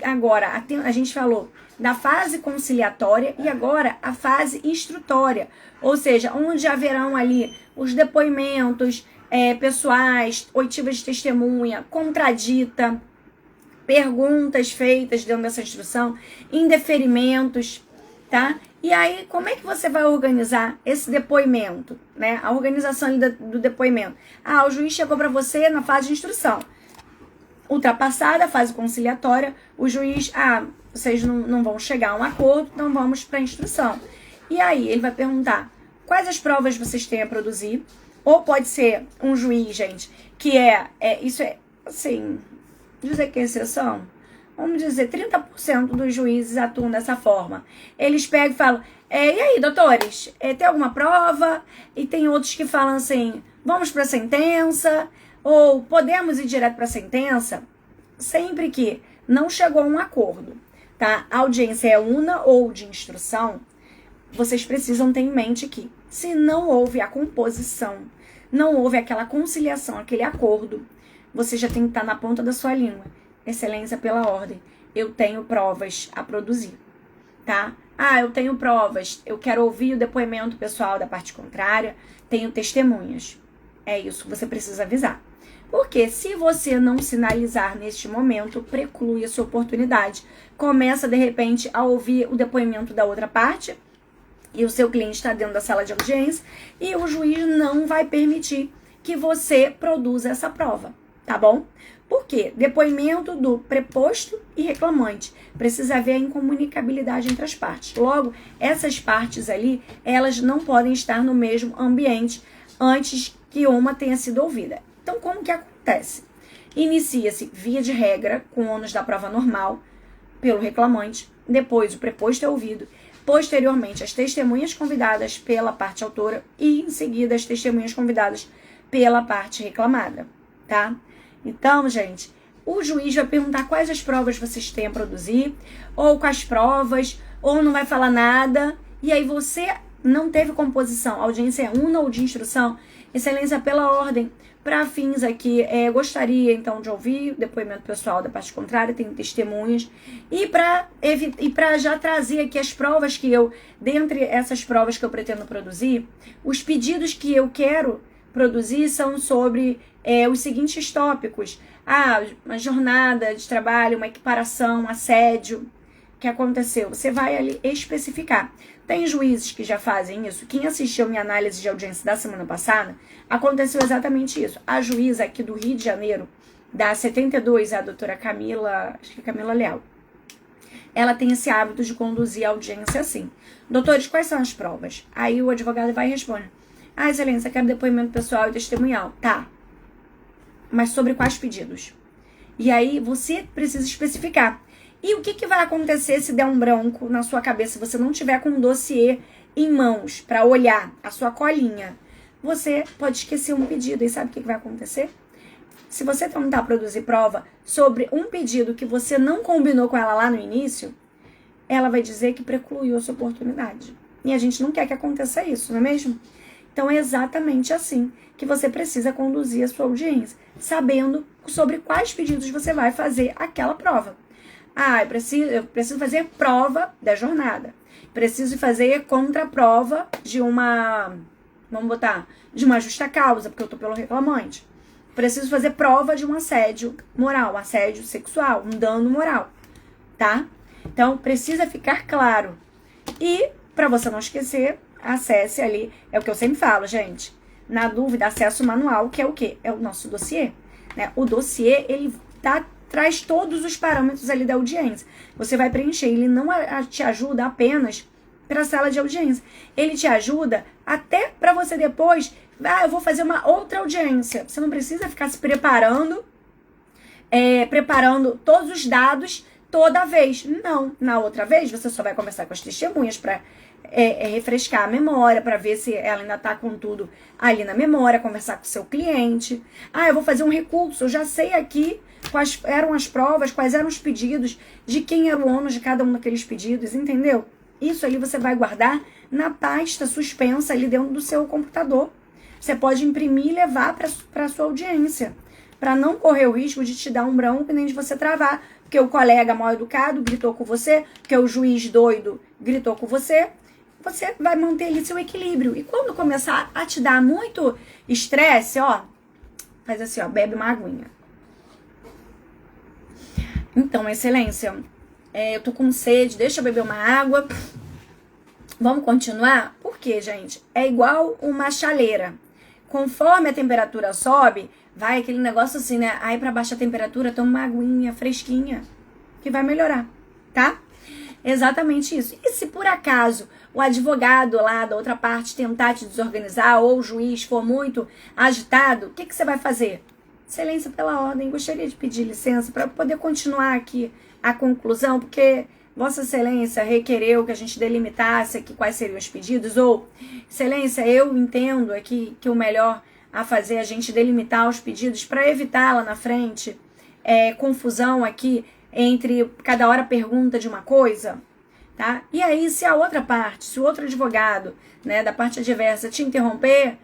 Agora, a gente falou da fase conciliatória e agora a fase instrutória. Ou seja, onde haverão ali os depoimentos pessoais, oitivas de testemunha, contradita, perguntas feitas dentro dessa instrução, indeferimentos, tá? E aí, como é que você vai organizar esse depoimento, né? A organização do depoimento. O juiz chegou para você na fase de instrução. Ultrapassada a fase conciliatória, o juiz, vocês não vão chegar a um acordo, então vamos para a instrução. E aí, ele vai perguntar quais as provas vocês têm a produzir, ou pode ser um juiz, gente, que isso é, assim, dizer que é exceção, vamos dizer, 30% dos juízes atuam dessa forma. Eles pegam e falam, e aí, doutores, tem alguma prova? E tem outros que falam assim, vamos para a sentença, ou podemos ir direto para a sentença, sempre que não chegou a um acordo, tá? A audiência é una ou de instrução, vocês precisam ter em mente que, se não houve a composição, não houve aquela conciliação, aquele acordo, você já tem que estar na ponta da sua língua. Excelência, pela ordem, eu tenho provas a produzir, tá? Eu tenho provas, eu quero ouvir o depoimento pessoal da parte contrária, tenho testemunhas. É isso que você precisa avisar. Porque se você não sinalizar neste momento, preclui a sua oportunidade. Começa, de repente, a ouvir o depoimento da outra parte, e o seu cliente está dentro da sala de audiência, e o juiz não vai permitir que você produza essa prova, tá bom? Por quê? Depoimento do preposto e reclamante. Precisa haver a incomunicabilidade entre as partes. Logo, essas partes ali, elas não podem estar no mesmo ambiente antes que uma tenha sido ouvida. Então, como que acontece? Inicia-se, via de regra, com o ônus da prova normal, pelo reclamante, depois o preposto é ouvido, posteriormente as testemunhas convidadas pela parte autora e, em seguida, as testemunhas convidadas pela parte reclamada, tá? Então, gente, o juiz vai perguntar quais as provas vocês têm a produzir, ou quais provas, ou não vai falar nada, e aí você não teve composição, a audiência é una ou de instrução, excelência, pela ordem, para fins aqui, gostaria então de ouvir o depoimento pessoal da parte contrária, tem testemunhas, e para já trazer aqui as provas que dentre essas provas que eu pretendo produzir, os pedidos que eu quero produzir são sobre os seguintes tópicos: uma jornada de trabalho, uma equiparação, um assédio, que aconteceu. Você vai ali especificar. Tem juízes que já fazem isso. Quem assistiu minha análise de audiência da semana passada, aconteceu exatamente isso. A juíza aqui do Rio de Janeiro, da 72, a doutora Camila, acho que é Camila Leal, ela tem esse hábito de conduzir a audiência assim. Doutores, quais são as provas? Aí o advogado vai e responde: excelência, quero depoimento pessoal e testemunhal. Tá. Mas sobre quais pedidos? E aí você precisa especificar. E o que vai acontecer se der um branco na sua cabeça, se você não tiver com um dossiê em mãos para olhar a sua colinha? Você pode esquecer um pedido. E sabe o que vai acontecer? Se você tentar produzir prova sobre um pedido que você não combinou com ela lá no início, ela vai dizer que precluiu a sua oportunidade. E a gente não quer que aconteça isso, não é mesmo? Então é exatamente assim que você precisa conduzir a sua audiência, sabendo sobre quais pedidos você vai fazer aquela prova. Eu preciso fazer prova da jornada. Preciso fazer contraprova de uma justa causa, porque eu tô pelo reclamante. Preciso fazer prova de um assédio moral, um assédio sexual, um dano moral, tá? Então, precisa ficar claro. E, para você não esquecer, acesse ali, é o que eu sempre falo, gente. Na dúvida, acesse o manual, que é o quê? É o nosso dossiê, né? O dossiê, ele traz todos os parâmetros ali da audiência. Você vai preencher, ele não te ajuda apenas para a sala de audiência. Ele te ajuda até para você depois, eu vou fazer uma outra audiência. Você não precisa ficar se preparando todos os dados toda vez. Não, na outra vez você só vai conversar com as testemunhas para refrescar a memória, para ver se ela ainda está com tudo ali na memória, conversar com o seu cliente. Eu vou fazer um recurso, eu já sei aqui quais eram as provas, quais eram os pedidos, de quem era o ônus de cada um daqueles pedidos, entendeu? Isso ali você vai guardar na pasta suspensa ali dentro do seu computador. Você pode imprimir e levar para a sua audiência, para não correr o risco de te dar um branco e nem de você travar porque o colega mal educado gritou com você, porque o juiz doido gritou com você, você vai manter ali seu equilíbrio. E quando começar a te dar muito estresse, ó, faz assim, ó, bebe uma aguinha. Então, excelência, eu tô com sede, deixa eu beber uma água. Vamos continuar? Por quê, gente? É igual uma chaleira. Conforme a temperatura sobe, vai aquele negócio assim, né? Aí pra baixar a temperatura, toma uma aguinha fresquinha, que vai melhorar, tá? Exatamente isso. E se por acaso o advogado lá da outra parte tentar te desorganizar ou o juiz for muito agitado, o que você vai fazer? Excelência, pela ordem, gostaria de pedir licença para poder continuar aqui a conclusão, porque Vossa Excelência requereu que a gente delimitasse aqui quais seriam os pedidos, ou, Excelência, eu entendo aqui que o melhor a fazer é a gente delimitar os pedidos para evitar lá na frente confusão aqui entre cada hora pergunta de uma coisa, tá? E aí, se a outra parte, se o outro advogado, né, da parte adversa te interromper,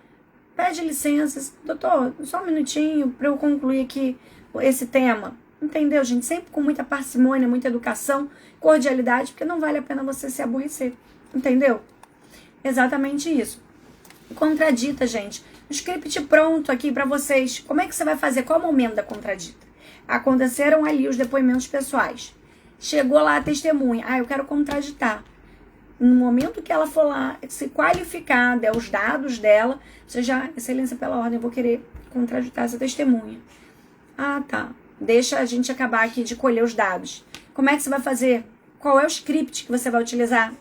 pede licença, doutor, só um minutinho para eu concluir aqui esse tema. Entendeu, gente? Sempre com muita parcimônia, muita educação, cordialidade, porque não vale a pena você se aborrecer. Entendeu? Exatamente isso. Contradita, gente. O script pronto aqui para vocês. Como é que você vai fazer? Qual é o momento da contradita? Aconteceram ali os depoimentos pessoais. Chegou lá a testemunha. Eu quero contraditar. No momento que ela for lá se qualificar, der os dados dela, você já, excelência, pela ordem, eu vou querer contraditar essa testemunha. Tá. Deixa a gente acabar aqui de colher os dados. Como é que você vai fazer? Qual é o script que você vai utilizar?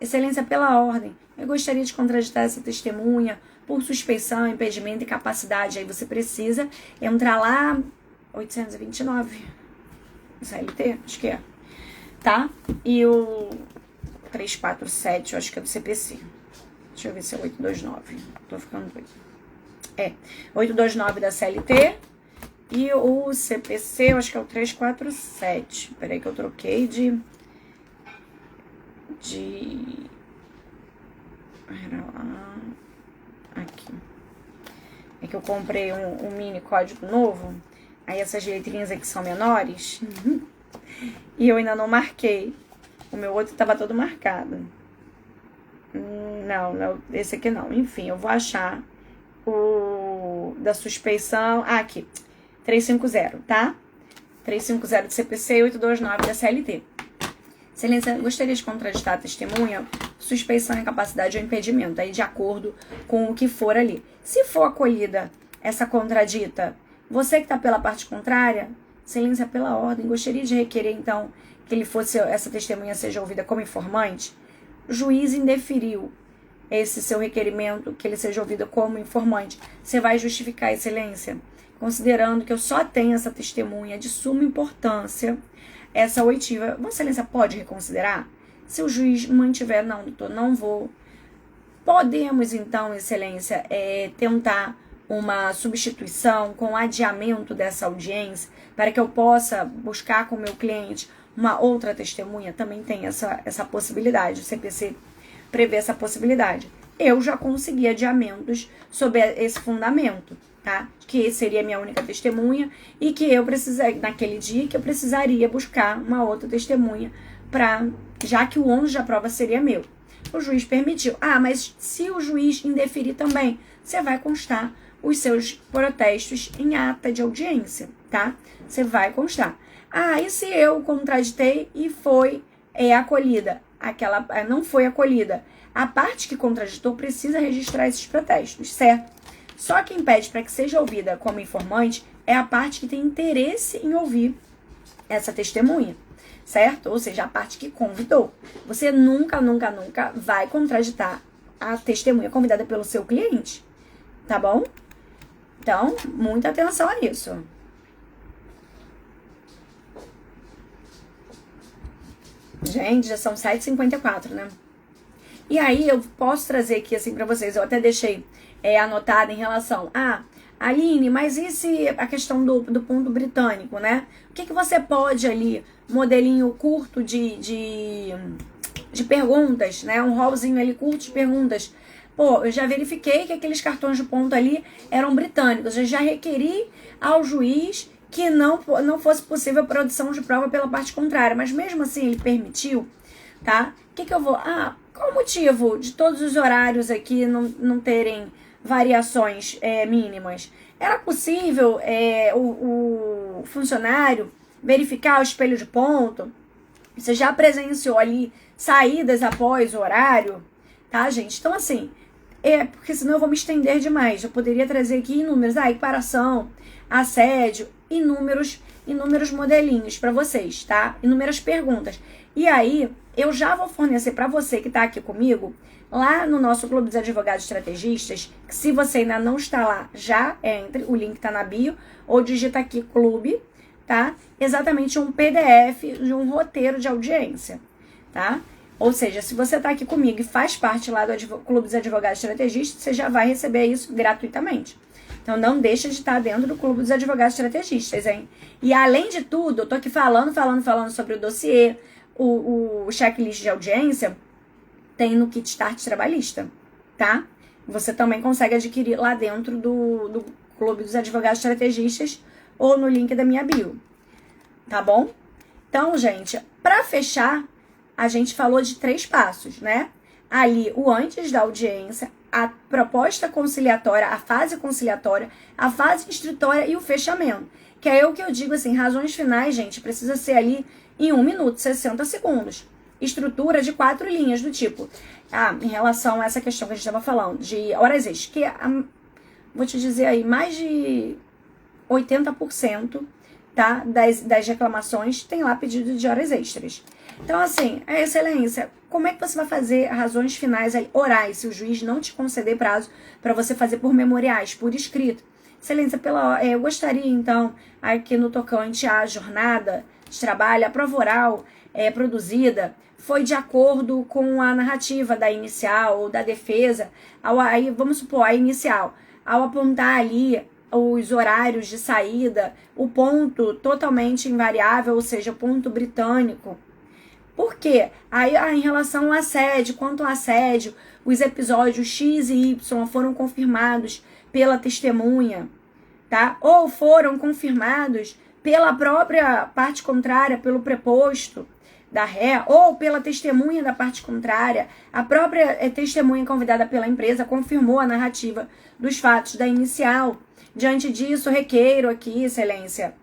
Excelência, pela ordem, eu gostaria de contraditar essa testemunha por suspeição, impedimento e capacidade. Aí você precisa entrar lá, 829, CLT, acho que é, tá? E o 347, eu acho que é do CPC. Deixa eu ver se é 829. Tô ficando doido. 829 da CLT. E o CPC, eu acho que é o 347. Peraí que eu troquei de... Aqui. É que eu comprei um mini código novo. Aí essas letrinhas aqui são menores. E eu ainda não marquei. O meu outro tava todo marcado. Não, esse aqui não. Enfim, eu vou achar o da suspeição. Aqui. 350, tá? 350 do CPC e 829 da CLT. Excelência, gostaria de contraditar a testemunha, suspeição, incapacidade ou impedimento, aí de acordo com o que for ali. Se for acolhida essa contradita, você que está pela parte contrária, excelência, pela ordem, gostaria de requerer, então, que essa testemunha seja ouvida como informante. O juiz indeferiu esse seu requerimento, que ele seja ouvido como informante. Você vai justificar, excelência, considerando que eu só tenho essa testemunha de suma importância, essa oitiva, Vossa Excelência pode reconsiderar? Se o juiz mantiver, não, doutor, não vou. Podemos, então, Excelência, tentar uma substituição com adiamento dessa audiência para que eu possa buscar com o meu cliente uma outra testemunha? Também tem essa possibilidade, o CPC prevê essa possibilidade. Eu já consegui adiamentos sob esse fundamento, tá? Que seria a minha única testemunha e que eu precisaria, naquele dia, que eu precisaria buscar uma outra testemunha já que o ônus da prova seria meu. O juiz permitiu. Mas se o juiz indeferir também, você vai constar os seus protestos em ata de audiência, tá? Você vai constar. E se eu contraditei e foi acolhida? Não foi acolhida. A parte que contraditou precisa registrar esses protestos, certo? Só quem pede para que seja ouvida como informante é a parte que tem interesse em ouvir essa testemunha, certo? Ou seja, a parte que convidou. Você nunca vai contraditar a testemunha convidada pelo seu cliente, tá bom? Então, muita atenção a isso. Gente, já são 7h54, né? E aí, eu posso trazer aqui, assim, pra vocês, eu até deixei anotado em relação Aline, mas e se a questão do ponto britânico, né? O que você pode ali, modelinho curto de perguntas, né? Um rolzinho ali curto de perguntas. Eu já verifiquei que aqueles cartões de ponto ali eram britânicos. Eu já requeri ao juiz que não fosse possível a produção de prova pela parte contrária, mas mesmo assim ele permitiu, tá? O que eu vou... qual o motivo de todos os horários aqui não terem variações mínimas? Era possível o funcionário verificar o espelho de ponto? Você já presenciou ali saídas após o horário? Tá, gente? Então, assim, porque senão eu vou me estender demais. Eu poderia trazer aqui inúmeros, equiparação, assédio, inúmeros modelinhos para vocês, tá? Inúmeras perguntas. E aí, eu já vou fornecer para você que tá aqui comigo, lá no nosso Clube dos Advogados Estrategistas, que se você ainda não está lá, já entre, o link tá na bio, ou digita aqui Clube, tá? Exatamente um PDF de um roteiro de audiência, tá? Ou seja, se você tá aqui comigo e faz parte lá do Clube dos Advogados Estrategistas, você já vai receber isso gratuitamente. Então, não deixa de estar dentro do Clube dos Advogados Estrategistas, hein? E, além de tudo, eu tô aqui falando sobre o dossiê, o checklist de audiência, tem no Kit Start Trabalhista, tá? Você também consegue adquirir lá dentro do Clube dos Advogados Estrategistas ou no link da minha bio, tá bom? Então, gente, para fechar, a gente falou de 3 passos, né? Ali, o antes da audiência, a proposta conciliatória, a fase conciliatória, a fase instrutória e o fechamento. Que é o que eu digo assim, razões finais, gente, precisa ser ali em 1 minuto, 60 segundos. Estrutura de 4 linhas, do tipo, em relação a essa questão que a gente estava falando, de horas extras, que vou te dizer aí, mais de 80%, tá, das reclamações tem lá pedido de horas extras. Então, assim, a excelência, como é que você vai fazer razões finais orais, se o juiz não te conceder prazo para você fazer por memoriais, por escrito? Excelência, eu gostaria, então, aqui no tocante à jornada de trabalho, a prova oral produzida foi de acordo com a narrativa da inicial ou da defesa, aí vamos supor, a inicial, ao apontar ali os horários de saída, o ponto totalmente invariável, ou seja, o ponto britânico. Por quê? Aí, em relação ao assédio, quanto ao assédio, os episódios X e Y foram confirmados pela testemunha, tá? Ou foram confirmados pela própria parte contrária, pelo preposto da ré, ou pela testemunha da parte contrária. A própria testemunha convidada pela empresa confirmou a narrativa dos fatos da inicial. Diante disso, requeiro aqui, excelência.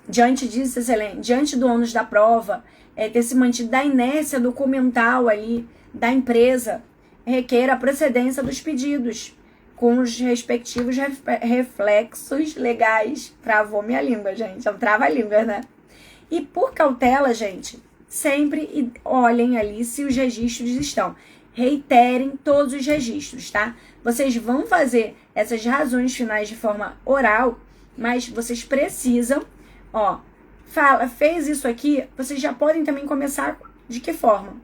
Diante disso, excelência, diante do ônus da prova, ter se mantido da inércia documental ali da empresa, requer a procedência dos pedidos, com os respectivos reflexos legais. Travou minha língua, gente. É um trava-língua, né? E por cautela, gente, sempre olhem ali se os registros estão. Reiterem todos os registros, tá? Vocês vão fazer essas razões finais de forma oral, mas vocês precisam, fez isso aqui, vocês já podem também começar de que forma?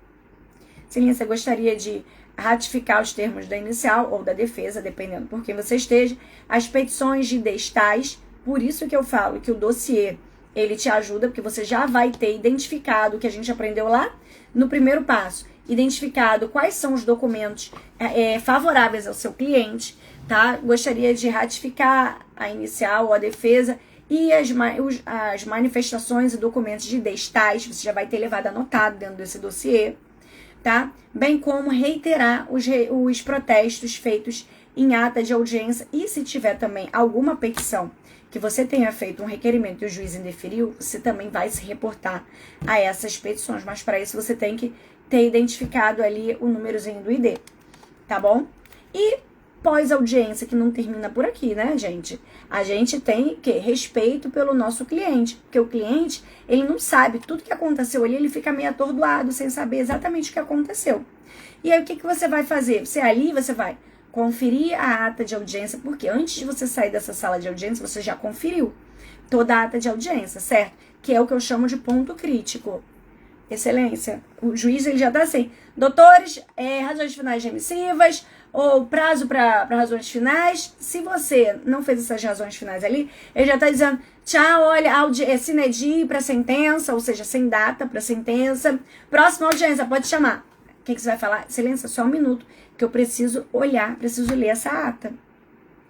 Excelência, gostaria de ratificar os termos da inicial ou da defesa, dependendo por quem você esteja, as petições de destais. Por isso que eu falo que o dossiê, ele te ajuda, porque você já vai ter identificado o que a gente aprendeu lá no primeiro passo, identificado quais são os documentos favoráveis ao seu cliente, tá? Gostaria de ratificar a inicial ou a defesa e as manifestações e documentos de destais, você já vai ter levado anotado dentro desse dossiê, tá? Bem como reiterar os protestos feitos em ata de audiência, e se tiver também alguma petição que você tenha feito um requerimento e o juiz indeferiu, você também vai se reportar a essas petições, mas para isso você tem que ter identificado ali o númerozinho do ID, tá bom? E pós-audiência, que não termina por aqui, né, gente? A gente tem que respeito pelo nosso cliente, porque o cliente, ele não sabe tudo que aconteceu ali, ele fica meio atordoado, sem saber exatamente o que aconteceu. E aí, o que você vai fazer? Você vai conferir a ata de audiência, porque antes de você sair dessa sala de audiência, você já conferiu toda a ata de audiência, certo? Que é o que eu chamo de ponto crítico. Excelência, o juiz, ele já tá assim, doutores, razões finais remissivas, ou prazo para razões finais. Se você não fez essas razões finais ali, ele já tá dizendo, tchau, olha, sine die para sentença, ou seja, sem data para sentença. Próxima audiência, pode chamar. O que você vai falar? Excelência, só 1 minuto, que eu preciso olhar, preciso ler essa ata,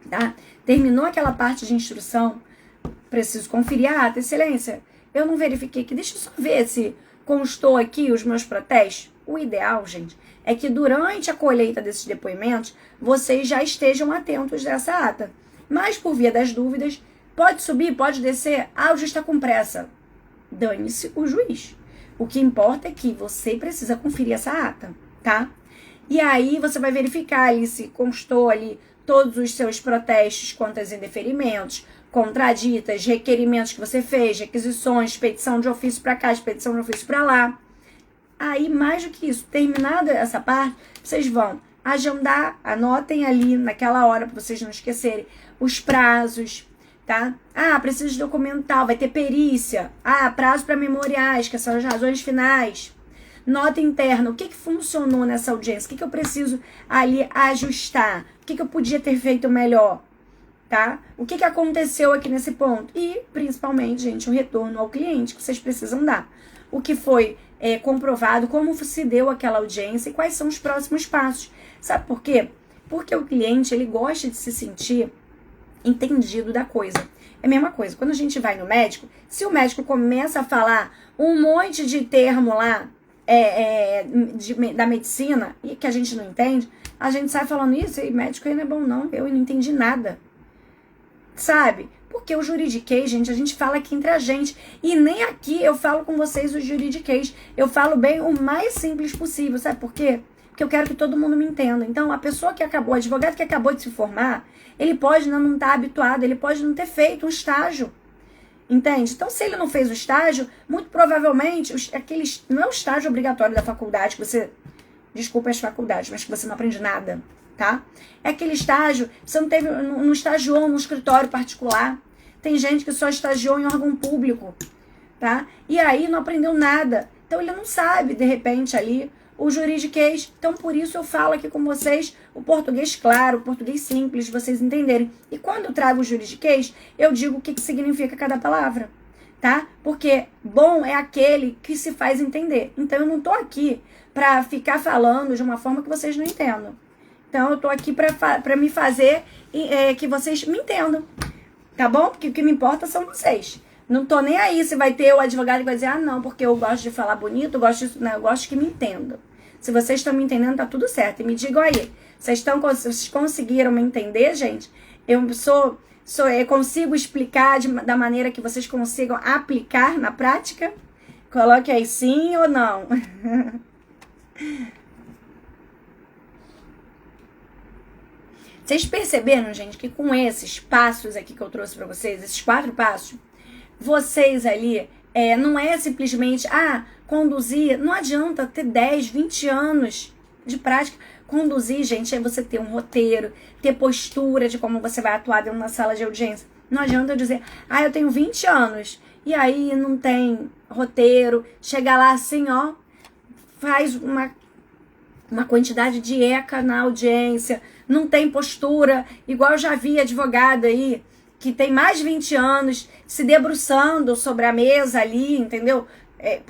tá? Terminou aquela parte de instrução, preciso conferir a ata, excelência. Eu não verifiquei aqui, deixa eu só ver se constou aqui os meus protestos. O ideal, gente, é que durante a colheita desses depoimentos, vocês já estejam atentos dessa ata. Mas, por via das dúvidas, pode subir, pode descer. Ah, o juiz está com pressa. Dane-se o juiz. O que importa é que você precisa conferir essa ata, tá? E aí você vai verificar ali se constou ali todos os seus protestos, contas em deferimentos, contraditas, requerimentos que você fez, requisições, petição de ofício para cá, petição de ofício para lá. Aí, mais do que isso, terminada essa parte, vocês vão agendar, anotem ali naquela hora para vocês não esquecerem os prazos, tá? Ah, preciso de documental, vai ter perícia. Ah, prazo para memoriais, que são as razões finais. Nota interna, o que funcionou nessa audiência? O que eu preciso ali ajustar? O que eu podia ter feito melhor? Tá? O que aconteceu aqui nesse ponto? E, principalmente, gente, o retorno ao cliente que vocês precisam dar. O que foi comprovado, como se deu aquela audiência e quais são os próximos passos. Sabe por quê? Porque o cliente, ele gosta de se sentir entendido da coisa. É a mesma coisa, quando a gente vai no médico, se o médico começa a falar um monte de termo lá, da medicina, e que a gente não entende, a gente sai falando isso, e médico aí não é bom não, eu não entendi nada. Sabe? Porque o juridiquês, gente, a gente fala aqui entre a gente. E nem aqui eu falo com vocês o juridiquês. Eu falo bem o mais simples possível. Sabe por quê? Porque eu quero que todo mundo me entenda. Então, a pessoa que acabou, o advogado que acabou de se formar, ele pode não estar habituado, ele pode não ter feito um estágio. Entende? Então, se ele não fez o estágio, muito provavelmente, não é o estágio obrigatório da faculdade, que você, desculpa as faculdades, mas que você não aprende nada. Tá? É aquele estágio, você não estagiou num escritório particular. Tem gente que só estagiou em órgão público, tá? E aí não aprendeu nada. Então ele não sabe, de repente, ali, o juridiquês. Então por isso eu falo aqui com vocês o português claro, o português simples, vocês entenderem. E quando eu trago o juridiquês, eu digo o que significa cada palavra, tá? Porque bom é aquele que se faz entender. Então eu não tô aqui pra ficar falando de uma forma que vocês não entendam. Então, eu tô aqui pra me fazer que vocês me entendam, tá bom? Porque o que me importa são vocês. Não tô nem aí se vai ter o advogado que vai dizer, ah, não, porque eu gosto de falar bonito, eu gosto que me entendam. Se vocês estão me entendendo, tá tudo certo. E me digam aí, vocês conseguiram me entender, gente? Eu consigo explicar da maneira que vocês consigam aplicar na prática? Coloque aí sim ou não. Vocês perceberam, gente, que com esses passos aqui que eu trouxe pra vocês, esses 4 passos, vocês ali, não é simplesmente, conduzir, não adianta ter 10, 20 anos de prática. Conduzir, gente, é você ter um roteiro, ter postura de como você vai atuar dentro da sala de audiência. Não adianta eu dizer, eu tenho 20 anos, e aí não tem roteiro, chega lá assim, ó, faz uma quantidade de eca na audiência, não tem postura, igual eu já vi advogado aí, que tem mais de 20 anos, se debruçando sobre a mesa ali, entendeu?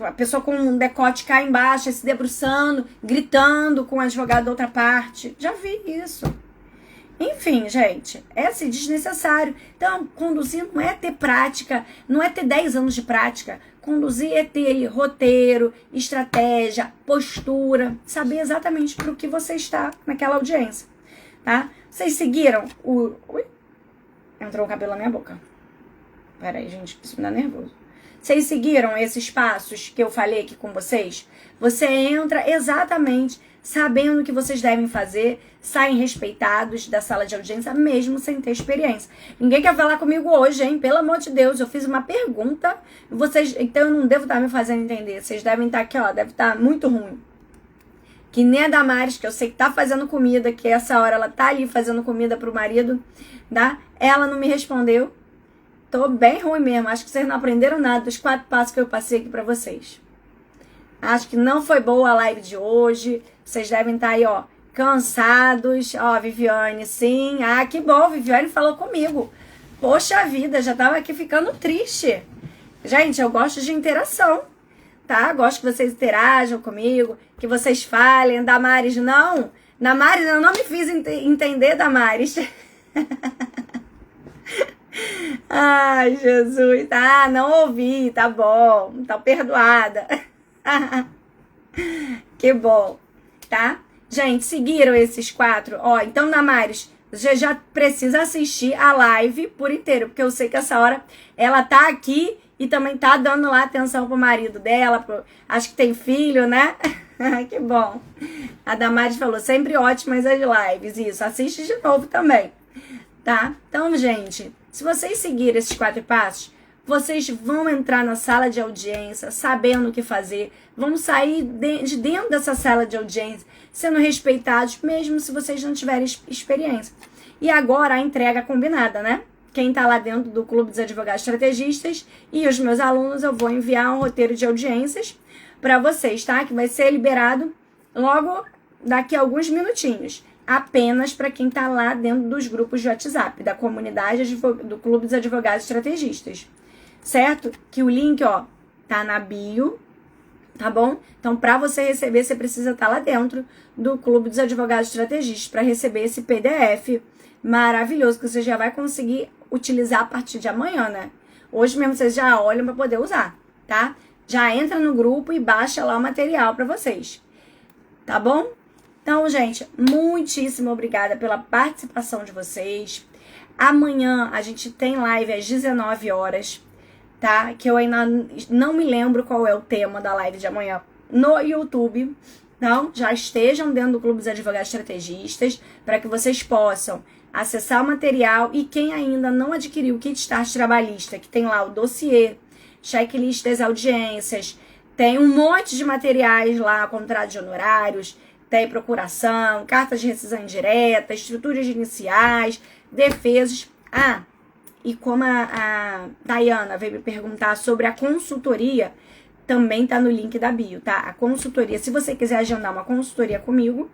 A pessoa com um decote cá embaixo, se debruçando, gritando com o advogado da outra parte. Já vi isso. Enfim, gente, é assim, desnecessário. Então, conduzir não é ter prática, não é ter 10 anos de prática. Conduzir é ter roteiro, estratégia, postura, saber exatamente para o que você está naquela audiência, tá? Vocês seguiram o... Ui, entrou um cabelo na minha boca. Peraí, gente, isso me dá nervoso. Vocês seguiram esses passos que eu falei aqui com vocês? Você entra exatamente sabendo o que vocês devem fazer, saem respeitados da sala de audiência, mesmo sem ter experiência. Ninguém quer falar comigo hoje, hein? Pelo amor de Deus, eu fiz uma pergunta, então eu não devo estar me fazendo entender. Vocês devem estar aqui, ó, deve estar muito ruim. Que nem a Damares, que eu sei que tá fazendo comida, que essa hora ela tá ali fazendo comida pro marido, tá? Ela não me respondeu. Tô bem ruim mesmo, acho que vocês não aprenderam nada dos 4 passos que eu passei aqui pra vocês. Acho que não foi boa a live de hoje. Vocês devem estar aí, ó, cansados. Ó, Viviane, sim. Ah, que bom, Viviane falou comigo. Poxa vida, já tava aqui ficando triste. Gente, eu gosto de interação, tá? Gosto que vocês interajam comigo, que vocês falem. Damares, não. Damares, eu não me fiz entender, Damares. Ai, Jesus. Ah, não ouvi. Tá bom. Tá perdoada. Que bom, tá? Gente, seguiram esses 4? Ó, então, Damares, você já precisa assistir a live por inteiro, porque eu sei que essa hora ela tá aqui e também tá dando lá atenção pro marido dela, acho que tem filho, né? Que bom. A Damares falou, sempre ótimas as lives, isso, assiste de novo também, tá? Então, gente, se vocês seguirem esses 4 passos, vocês vão entrar na sala de audiência sabendo o que fazer, vão sair de dentro dessa sala de audiência sendo respeitados, mesmo se vocês não tiverem experiência. E agora a entrega combinada, né? Quem tá lá dentro do Clube dos Advogados Estrategistas e os meus alunos, eu vou enviar um roteiro de audiências para vocês, tá? Que vai ser liberado logo daqui a alguns minutinhos. Apenas para quem tá lá dentro dos grupos de WhatsApp, da comunidade do Clube dos Advogados Estrategistas. Certo? Que o link, ó, tá na bio, tá bom? Então, para você receber, você precisa estar lá dentro do Clube dos Advogados Estrategistas para receber esse PDF maravilhoso que você já vai conseguir utilizar a partir de amanhã, né? Hoje mesmo vocês já olham para poder usar, tá? Já entra no grupo e baixa lá o material para vocês, tá bom? Então, gente, muitíssimo obrigada pela participação de vocês. Amanhã a gente tem live às 19 horas, tá? Que eu ainda não me lembro qual é o tema da live de amanhã no YouTube. Então, já estejam dentro do Clube dos Advogados Estrategistas para que vocês possam acessar o material. E quem ainda não adquiriu o Kit Start Trabalhista, que tem lá o dossiê, checklist das audiências, tem um monte de materiais lá, contrato de honorários, tem procuração, cartas de rescisão indireta, estruturas iniciais, defesas. Ah, e como a Dayana veio me perguntar sobre a consultoria, também tá no link da bio, tá? A consultoria, se você quiser agendar uma consultoria comigo,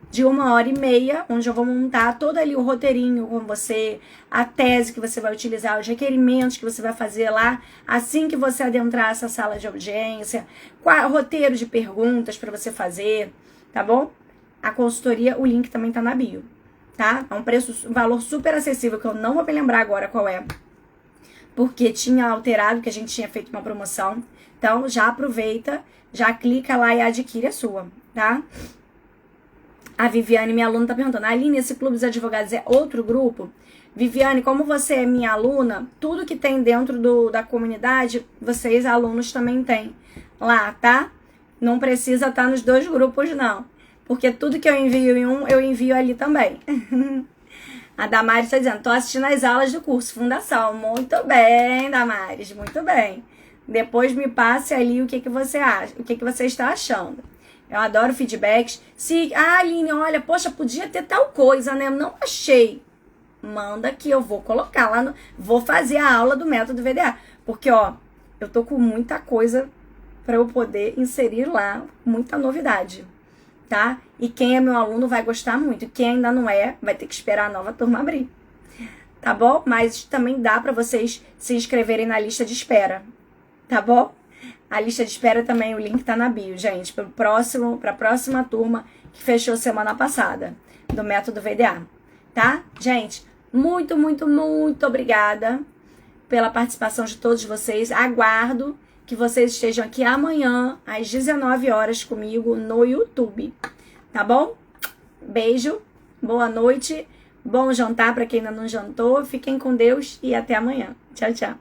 de 1h30, onde eu vou montar todo ali o roteirinho com você, a tese que você vai utilizar, os requerimentos que você vai fazer lá, assim que você adentrar essa sala de audiência, roteiro de perguntas para você fazer, tá bom? A consultoria, o link também tá na bio, tá? É um valor super acessível, que eu não vou me lembrar agora qual é, porque tinha alterado, que a gente tinha feito uma promoção. Então, já aproveita, já clica lá e adquire a sua, tá? A Viviane, minha aluna, tá perguntando, Aline, esse Clube dos Advogados é outro grupo? Viviane, como você é minha aluna, tudo que tem dentro da comunidade, vocês, alunos, também têm lá, tá? Não precisa estar nos 2 grupos, não. Porque tudo que eu envio em um, eu envio ali também. A Damares está dizendo, tô assistindo as aulas do curso Fundação. Muito bem, Damares, muito bem. Depois me passe ali o que você acha, o que você está achando. Eu adoro feedbacks. Se, Aline, olha, poxa, podia ter tal coisa, né? Não achei. Manda que eu vou colocar lá, vou fazer a aula do método VDA. Porque, ó, eu tô com muita coisa para eu poder inserir lá, muita novidade, tá? E quem é meu aluno vai gostar muito. E quem ainda não é, vai ter que esperar a nova turma abrir. Tá bom? Mas também dá para vocês se inscreverem na lista de espera. Tá bom? A lista de espera também, o link tá na bio, gente. Para a próxima turma que fechou semana passada, do método VDA. Tá? Gente, muito, muito, muito obrigada pela participação de todos vocês. Aguardo que vocês estejam aqui amanhã, às 19 horas, comigo no YouTube. Tá bom? Beijo, boa noite, bom jantar para quem ainda não jantou. Fiquem com Deus e até amanhã. Tchau, tchau.